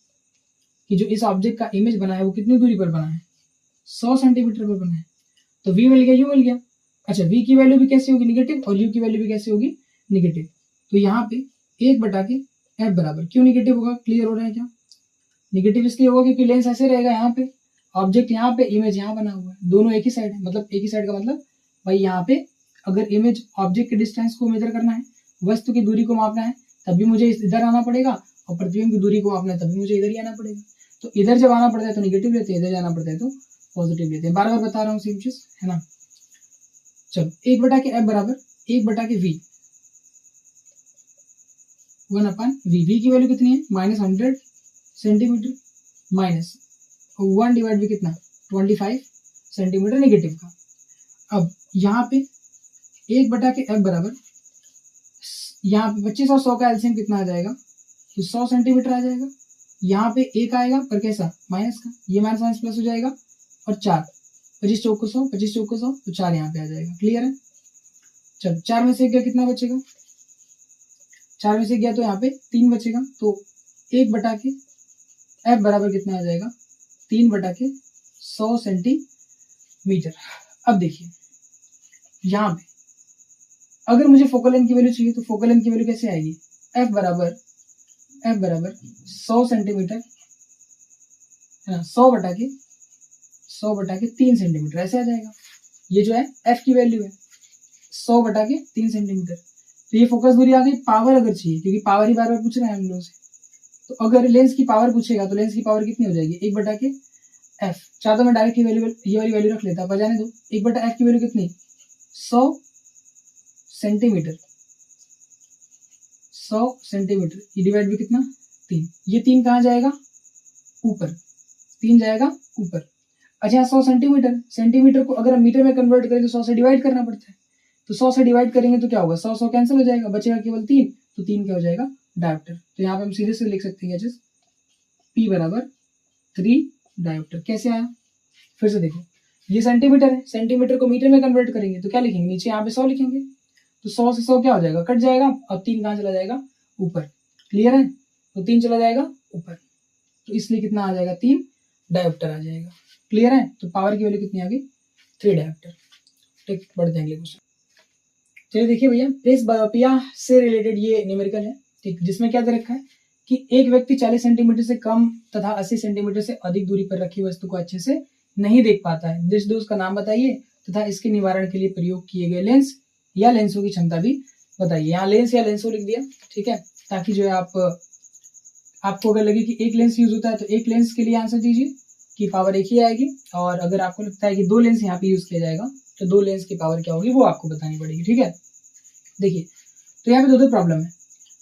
कि जो इस ऑब्जेक्ट का इमेज बना है वो कितनी दूरी पर बना है, 100 सेंटीमीटर पर बना है। तो v मिल गया, u मिल गया। अच्छा, v की वैल्यू भी कैसी होगी, निगेटिव, और u की वैल्यू भी कैसी होगी, निगेटिव। तो यहाँ पे 1/f बराबर, क्यों निगेटिव होगा, क्लियर हो रहा है क्या, निगेटिव इसलिए होगा क्योंकि लेंस ऐसे रहेगा, यहाँ पे ऑब्जेक्ट यहाँ पे, इमेज यहाँ बना हुआ है, दोनों एक ही साइड है, मतलब एक ही साइड का मतलब भाई यहाँ पे अगर इमेज ऑब्जेक्ट के डिस्टेंस को मेजर करना है, वस्तु की दूरी को मापना है, तब भी मुझे इधर आना पड़ेगा, और प्रतिबिंब की दूरी को मापना है तब भी मुझे इधर ही आना पड़ेगा। तो इधर जब आना पड़ता है तो निगेटिव लेते हैं, इधर जाना पड़ता है तो पॉजिटिव लेते हैं। बार बार बता रहा हूँ सेम चीज, है ना। चलो 1/f बराबर 1/v, 1/v। v की वैल्यू कितनी है, -100 सेंटीमीटर, माइनस 1 डिवाइड भी कितना, 25 सेंटीमीटर निगेटिव का। अब यहाँ पे 1/f बराबर, यहाँ पे 25 और 100 का एलसीएम कितना आ जाएगा, तो 100 सेंटीमीटर आ जाएगा। यहाँ पे 1 आएगा पर कैसा, माइनस का, ये माइनस माइनस प्लस हो जाएगा, और 4, 25 चौक को 100, 25 चौक को 100, तो 4 यहाँ पे आ जाएगा, क्लियर है। चलो 4 में से 1 गया, कितना बचेगा, 4 में से 1 गया तो यहाँ पे 3 बचेगा, तो 1/f बराबर कितना आ जाएगा, 3/100 सेंटीमीटर। अब देखिए यहाँ पे अगर मुझे फोकल लेंथ की वैल्यू चाहिए तो फोकल लेंथ की वैल्यू कैसे आएगी, f बराबर 100 सेंटीमीटर, है ना, 100/3 सेंटीमीटर, ऐसे आ जाएगा। ये जो है f की वैल्यू है 100/3 सेंटीमीटर। तो ये फोकस दूरी आ गई। पावर अगर चाहिए, क्योंकि पावर ही बार बार पूछ रहे हैं हम लोग से, तो अगर लेंस की पावर पूछेगा तो लेंस की पावर कितनी हो जाएगी, 1/f। चाहता मैं डायरेक्ट ये वाली वैल्यू रख लेता, पर जाने दो। 1/f की वैल्यू कितनी, 100 सेंटीमीटर, 100 सेंटीमीटर, ये डिवाइड भी कितना, 3। ये 3 कहाँ जाएगा, ऊपर, 3 जाएगा ऊपर। अच्छा 100 सेंटीमीटर, सेंटीमीटर को अगर हम मीटर में कन्वर्ट करें तो 100 से डिवाइड करना पड़ता है, तो 100 से डिवाइड करेंगे तो क्या होगा, 100 कैंसिल हो जाएगा, बचेगा केवल 3, तो 3 क्या हो जाएगा, डायोप्टर। तो यहाँ पे हम सीधे से लिख सकते हैं P बराबर 3 डायोप्टर। कैसे आया, फिर से देखो, ये सेंटीमीटर है, सेंटीमीटर को मीटर में कन्वर्ट करेंगे तो क्या लिखेंगे, नीचे यहाँ पे 100 लिखेंगे, तो 100 से 100 क्या हो जाएगा, कट जाएगा, और 3 कहाँ चला जाएगा, ऊपर, क्लियर है। तो 3 चला जाएगा ऊपर, तो इसलिए कितना आ जाएगा, 3 डायोप्टर आ जाएगा, क्लियर है। तो पावर की वैल्यू कितनी आ गई, 3 डायोप्टर। ठीक, बढ़ते हैं अगले क्वेश्चन। चलिए देखिए भैया, प्रेस बायोपिया से रिलेटेड ये न्यूमेरिकल है, ठीक, जिसमें क्या दे रखा है कि एक व्यक्ति 40 सेंटीमीटर से कम तथा 80 सेंटीमीटर से अधिक दूरी पर रखी वस्तु को अच्छे से नहीं देख पाता है। दृष्टि दोष का नाम बताइए तथा इसके निवारण के लिए प्रयोग किए गए लेंस या लेंसों की क्षमता भी बताइए। यहाँ लेंस या लेंसों लिख दिया, ठीक है, ताकि जो है आपको अगर लगे कि एक लेंस यूज होता है तो एक लेंस के लिए आंसर दीजिए कि पावर एक ही आएगी, और अगर आपको लगता है कि 2 लेंस यहाँ पे यूज किया जाएगा तो 2 लेंस की पावर क्या होगी वो आपको बतानी पड़ेगी, ठीक है। देखिए, तो यहाँ पे दो प्रॉब्लम है।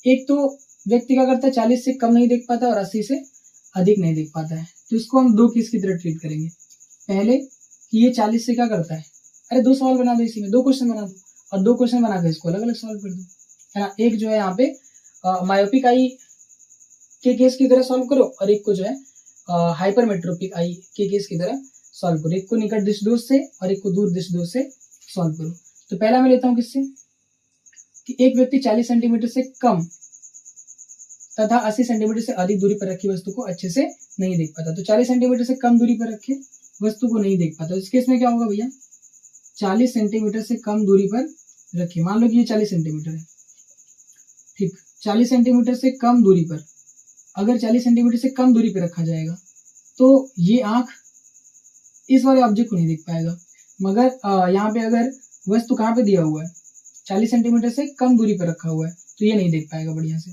एक तो व्यक्ति क्या करता है, 40 से कम नहीं देख पाता और 80 से अधिक नहीं देख पाता है, तो इसको हम 2 केस की तरह ट्रीट करेंगे। पहले कि ये 40 से क्या करता है, अरे 2 सवाल बना दो, इसी में 2 क्वेश्चन बना दो, और 2 क्वेश्चन बनाकर इसको अलग अलग सॉल्व कर दो, है ना। एक जो है यहाँ पे मायोपिक आई के केस की तरह सॉल्व करो, और एक को जो है हाइपरमेट्रोपिक आई के केस की तरह सॉल्व करो। एक को निकट दृष्टि दोष से और एक को दूर दृष्टि दोष से सॉल्व करो। तो पहला मैं लेता हूँ किससे, कि एक व्यक्ति 40 सेंटीमीटर से कम तथा 80 सेंटीमीटर से अधिक दूरी पर रखी वस्तु को अच्छे से नहीं देख पाता। तो 40 सेंटीमीटर से कम दूरी पर रखे वस्तु को नहीं देख पाता, इस केस में क्या होगा भैया, 40 सेंटीमीटर से कम दूरी पर रखिए, मान लो कि ये 40 सेंटीमीटर है, ठीक, 40 सेंटीमीटर से कम दूरी पर, अगर 40 सेंटीमीटर से कम दूरी पर रखा जाएगा तो ये आंख इस वाले ऑब्जेक्ट को नहीं देख पाएगा, मगर यहाँ पे अगर वस्तु कहाँ पे दिया हुआ है, 40 सेंटीमीटर से कम दूरी पर रखा हुआ है, तो ये नहीं देख पाएगा बढ़िया से।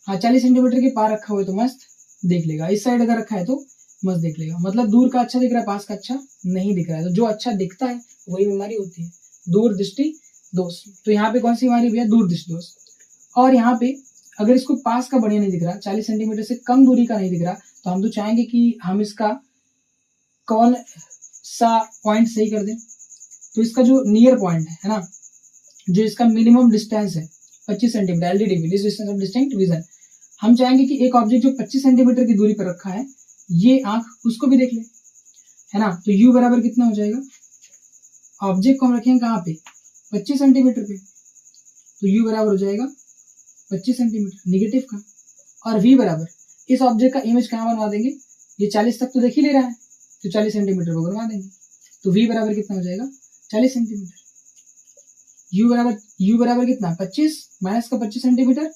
हाँ, 40 सेंटीमीटर के पार रखा हुआ है तो मस्त देख लेगा, इस साइड अगर रखा है तो मस्त देख लेगा, मतलब दूर का अच्छा दिख रहा है, पास का अच्छा नहीं दिख रहा है। तो जो अच्छा दिखता है वही बीमारी होती है, दूर दृष्टि दोष। तो यहाँ पे कौन सी बीमारी भैया, दूर दृष्टि दोष। और यहाँ पे अगर इसको पास का बढ़िया नहीं दिख रहा, 40 सेंटीमीटर से कम दूरी का नहीं दिख रहा, तो हम तो चाहेंगे कि हम इसका कौन सा पॉइंट सही कर दें। तो इसका जो नियर पॉइंट है ना, जो इसका मिनिमम डिस्टेंस है 25 centimetre, LDDV, least distance of distinct vision. हम चाहेंगे कि एक ऑब्जेक्ट जो 25 सेंटीमीटर की दूरी पर रखा है, ये आंख उसको भी देख ले, है ना। तो u बराबर कितना हो जाएगा, ऑब्जेक्ट को हम रखेंगे कहाँ पे, 25 सेंटीमीटर पे, तो u बराबर हो जाएगा 25 सेंटीमीटर निगेटिव का। और v बराबर इस ऑब्जेक्ट का इमेज कहाँ बनवा देंगे, ये 40 तक तो देख ही ले रहा है, तो 40 सेंटीमीटर को बनवा देंगे। तो v बराबर कितना हो जाएगा, 40 सेंटीमीटर। u बराबर कितना, 25 माइनस का 25 सेंटीमीटर,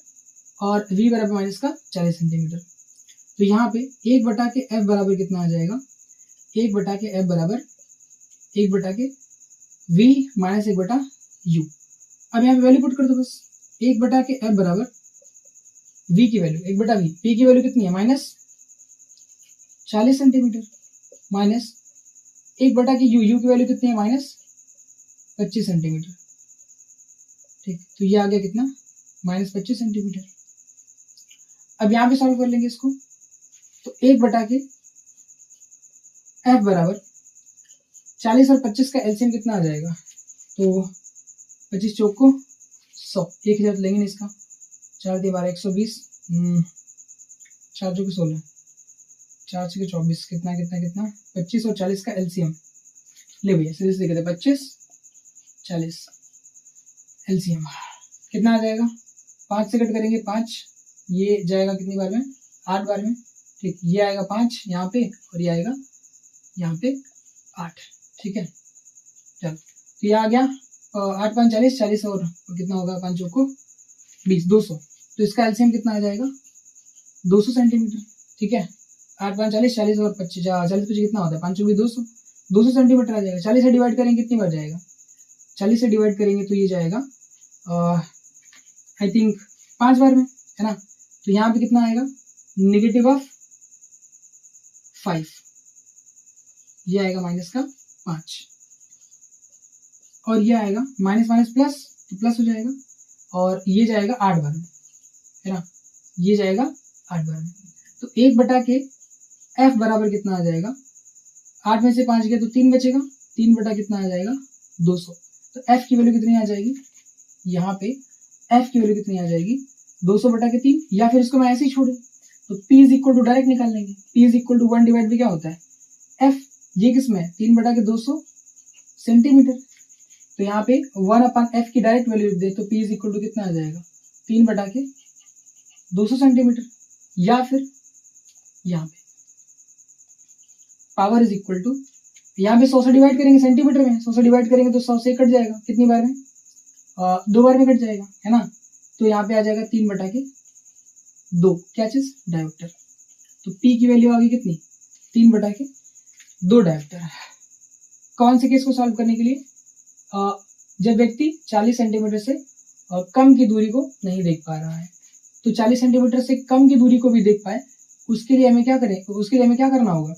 और v बराबर माइनस का 40 सेंटीमीटर। तो यहाँ पे 1 के f बराबर कितना आ जाएगा, 1 के f बराबर 1 v माइनस 1 u। अब यहाँ पे वैल्यू पुट कर दो बस, 1 के f बराबर v की वैल्यू 1 v, p की वैल्यू कितनी है, माइनस 40 सेंटीमीटर, माइनस 1 के u की वैल्यू कितनी है, माइनस 25 सेंटीमीटर। ठीक, तो ये आ गया कितना, माइनस 25 सेंटीमीटर। अब यहाँ पे सॉल्व कर लेंगे इसको, तो 1 के f बराबर 40 और 25 का एलसीएम कितना आ जाएगा, तो 25 चौक को 100, एक हजार लेंगे ना इसका, 4 × 12 120, 4 चौक 16, 4 छः 24, कितना कितना कितना 25 और 40 का एलसीएम ले भैया, सीधे लिखे थे 25 40 एलसीएम कितना आ जाएगा, 5 से कट करेंगे 5, ये जाएगा कितनी बार में, 8 बार में। ठीक, ये आएगा 5 यहाँ पे, और ये आएगा यहाँ पे 8। ठीक है, चलो तो ये आ गया 8 5 40, 40 और कितना होगा 5 चौक को 20, 200। तो इसका एलसीएम कितना आ जाएगा, 200 सेंटीमीटर। ठीक है, 8 5 40, 40 और 25, 40 25 कितना होता है, 5 चौक 200, 200 सेंटीमीटर आ जाएगा। 40 से डिवाइड करेंगे कितनी बार जाएगा, 40 से डिवाइड करेंगे तो ये जाएगा आई थिंक 5 बार में, है ना। तो यहाँ पे कितना आएगा, नेगेटिव ऑफ 5, ये आएगा माइनस का 5, और ये आएगा माइनस माइनस प्लस, तो प्लस हो जाएगा, और ये जाएगा 8 बार में, है ना, ये जाएगा 8 बार में। तो 1 के f बराबर कितना आ जाएगा, 8 में से 5 गया तो 3 बचेगा, 3 बटा कितना आ जाएगा 200। तो f की वैल्यू कितनी आ जाएगी, यहाँ पे f की वैल्यू कितनी आ जाएगी 200 बटा के 3, या फिर इसको मैं ऐसे ही छोड़े तो p is equal to direct निकाल लेंगे, p is equal to 1 divide भी क्या होता है f, ये किसमें 3 बटा के 200 सेंटीमीटर। तो यहाँ पे 1/f की डायरेक्ट वैल्यू दे तो p इज इक्वल टू कितना आ जाएगा 3 बटा के 200 सेंटीमीटर, या फिर यहाँ पे पावर इज इक्वल टू, यहाँ पे 100 से डिवाइड करेंगे सेंटीमीटर में, 100 से डिवाइड करेंगे तो 100 से कट जाएगा, कितनी बार में 2 बार में कट जाएगा, है ना। तो यहाँ पे आ जाएगा 3 बटा के 2, क्या चीज डायोप्टर। तो p की वैल्यू आ गई कितनी, 3 बटा के 2 डायोप्टर। कौन से केस को सॉल्व करने के लिए, जब व्यक्ति 40 सेंटीमीटर से कम की दूरी को नहीं देख पा रहा है। तो 40 सेंटीमीटर से कम की दूरी को भी देख पाए, उसके लिए हमें क्या करें, उसके लिए हमें क्या करना होगा,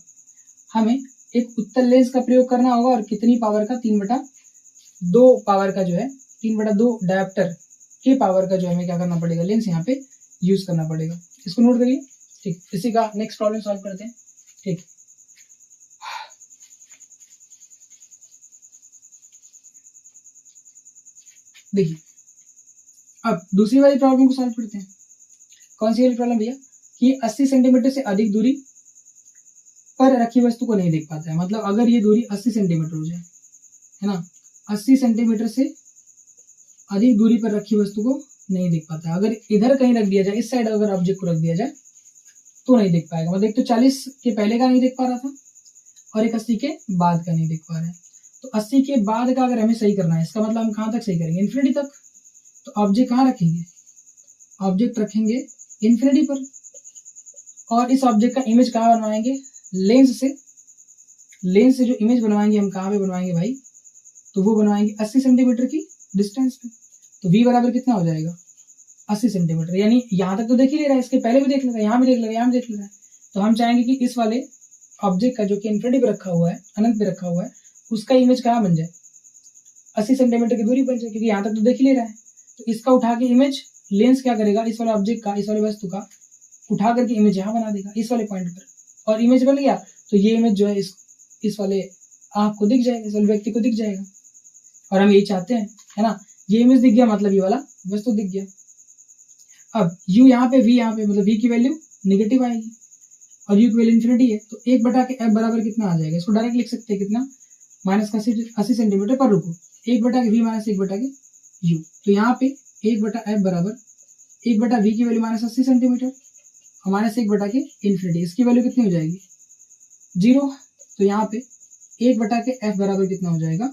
हमें एक उत्तल लेंस का प्रयोग करना होगा, और कितनी पावर का, 3/2 पावर का जो है, 3/2 डायोप्टर के पावर का जो हमें क्या करना पड़ेगा, लेंस यहाँ पे यूज करना पड़ेगा। इसको नोट करिए। ठीक, इसी का नेक्स्ट प्रॉब्लम सॉल्व करते हैं। ठीक, देखिए अब दूसरी वाली प्रॉब्लम को सॉल्व करते हैं। कौन सी वाली प्रॉब्लम भैया, कि 80 सेंटीमीटर से अधिक दूरी पर रखी वस्तु को नहीं देख पाता है। मतलब अगर ये दूरी 80 सेंटीमीटर हो जाए, है ना, 80 सेंटीमीटर से अधिक दूरी पर रखी वस्तु को नहीं देख पाता है। अगर इधर कहीं रख दिया जाए, इस साइड अगर ऑब्जेक्ट को रख दिया जाए तो नहीं देख पाएगा। मतलब एक तो 40 के पहले का नहीं देख पा रहा था, और एक 80 के बाद का नहीं देख पा रहा है। तो 80 के बाद का अगर हमें सही करना है, इसका मतलब हम कहाँ तक सही करेंगे, इन्फिनिटी तक। तो ऑब्जेक्ट कहाँ रखेंगे, ऑब्जेक्ट रखेंगे इन्फिनिटी पर, और इस ऑब्जेक्ट का इमेज कहाँ बनवाएंगे, लेंस से। लेंस से जो इमेज बनवाएंगे हम कहाँ पे बनवाएंगे भाई, तो वो बनवाएंगे 80 सेंटीमीटर की डिस्टेंस पे। तो v बराबर कितना हो जाएगा 80 सेंटीमीटर, यानी यहाँ तक तो देख ही ले रहा है, इसके पहले भी देख ले रहा है, यहाँ भी देख ले रहा है, यहाँ भी देख ले रहा है। तो हम चाहेंगे कि इस वाले ऑब्जेक्ट का जो कि इन्फिनिटी पे रखा हुआ है, अनंत पे रखा हुआ है, उसका इमेज कहाँ बन जाए, 80 सेंटीमीटर की दूरी बन जाए, क्योंकि यहाँ तक तो देख ही ले रहा है। तो इसका उठा के इमेज लेंस क्या करेगा, इस वाले ऑब्जेक्ट का, इस वाले वस्तु का उठा करके इमेज यहाँ बना देगा इस वाले पॉइंट पर, और इमेज बन गया तो ये इमेज जो है इस वाले आँख को दिख जाएगा, इस वाले व्यक्ति को दिख जाएगा। और हम यही चाहते हैं, है ना, ये इमेज दिख गया, मतलब ये वाला वस्तु दिख गया। अब u यहाँ पे, v यहाँ पे, मतलब v की वैल्यू नेगेटिव आएगी और u की वैल्यू इन्फिनिटी है, तो 1 बटा के f बराबर कितना आ जाएगा? इसको डायरेक्ट लिख सकते हैं कितना, माइनस का 80 सेंटीमीटर पर रुको, 1 बटा के v माइनस 1 बटा के u। तो यहाँ पे 1 बटा f बराबर 1 बटा v की वैल्यू माइनस 80 सेंटीमीटर और माइनस 1 बटा के इन्फिनिटी, इसकी वैल्यू कितनी हो जाएगी? 0। तो यहाँ पे 1 बटा के f बराबर कितना हो जाएगा?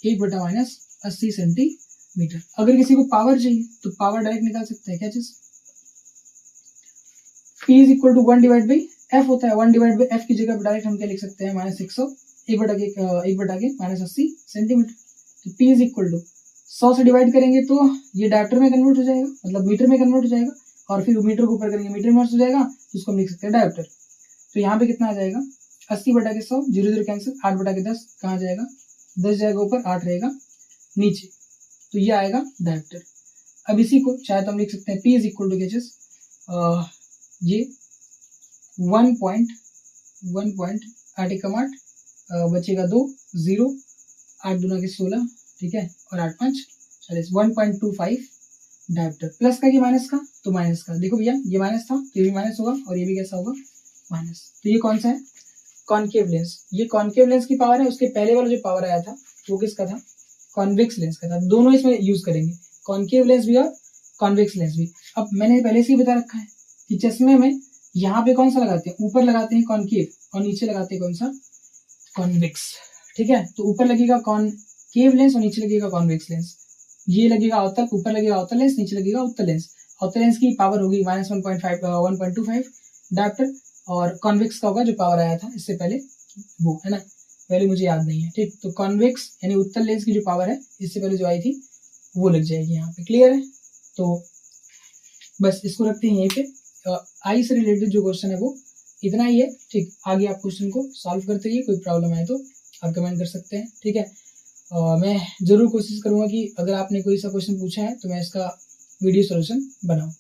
1 बटा माइनस 80 सेंटीमीटर। अगर किसी को पावर चाहिए तो पावर डायरेक्ट निकाल सकते हैं, क्या चीज? P is equal to 1 divide by f होता है, 1 डिवाइड बाई f की जगह डायरेक्ट हम क्या लिख सकते हैं? माइनस 100, 1 बटा के माइनस 80 सेंटीमीटर। तो P इज इक्वल टू 100 से डिवाइड करेंगे तो ये डायप्टर में कन्वर्ट हो जाएगा, मतलब मीटर में कन्वर्ट हो जाएगा, और फिर मीटर को ऊपर करेंगे मीटर में हो जाएगा, तो उसको हम लिख सकते हैं डायप्टर। तो यहाँ पे कितना आ जाएगा? 80 बटा के 100, 0 0 कैंसिल, 8 बटा के 10 कहाँ जाएगा? 10 जाएगा ऊपर, 8 रहेगा नीचे, तो ये आएगा डायप्टर। अब इसी को शायद हम लिख सकते हैं P इज इक्वल टू कैचेस ये 1.8 एकम 8 बचेगा 2 0, 8 दूना के 16, ठीक है, और 8 5 40, 1.25 डायप्टर। प्लस का कि माइनस का? तो माइनस का। देखो भैया ये माइनस था तो ये भी माइनस होगा और ये भी कैसा होगा? माइनस। तो ये कौन सा है? Concave lens. ये कॉनकेव लेंस की पावर है, उसके पहले वाला जो पावर आया था वो किसका था? कॉन्वेक्स लेंस का था। दोनों इसमें यूज करेंगे, कॉनकेव लेंस भी और कॉन्वेक्स लेंस भी। अब मैंने पहले से ही बता रखा है कि चश्मे में यहाँ पे कौन सा लगाते हैं? ऊपर लगाते हैं कॉनकेव और नीचे लगाते हैं कौन सा? कॉन्वेक्स, ठीक है। तो ऊपर लगेगा कॉनकेव लेंस और नीचे लगेगा कॉन्वेक्स लेंस। ये लगेगा अवतल, ऊपर लगेगा अवतल लेंस, नीचे लगेगा उत्तल लेंस। अवतल लेंस की पावर होगी माइनस 1.25 डायप्टर, और कॉन्वेक्स का होगा जो पावर आया था इससे पहले वो, है ना, वैल्यू मुझे याद नहीं है, ठीक। तो कॉन्वेक्स यानी उत्तल लेंस की जो पावर है इससे पहले जो आई थी वो लग जाएगी यहाँ पे, क्लियर है। तो बस इसको रखते हैं यहीं पे। आई से रिलेटेड जो क्वेश्चन है वो इतना ही है, ठीक। आगे आप क्वेश्चन को सॉल्व करते रहिए, कोई प्रॉब्लम आए तो आप कमेंट कर सकते हैं, ठीक है। मैं जरूर कोशिश करूंगा कि अगर आपने कोई सा क्वेश्चन पूछा है तो मैं इसका वीडियो सोल्यूशन बनाऊं।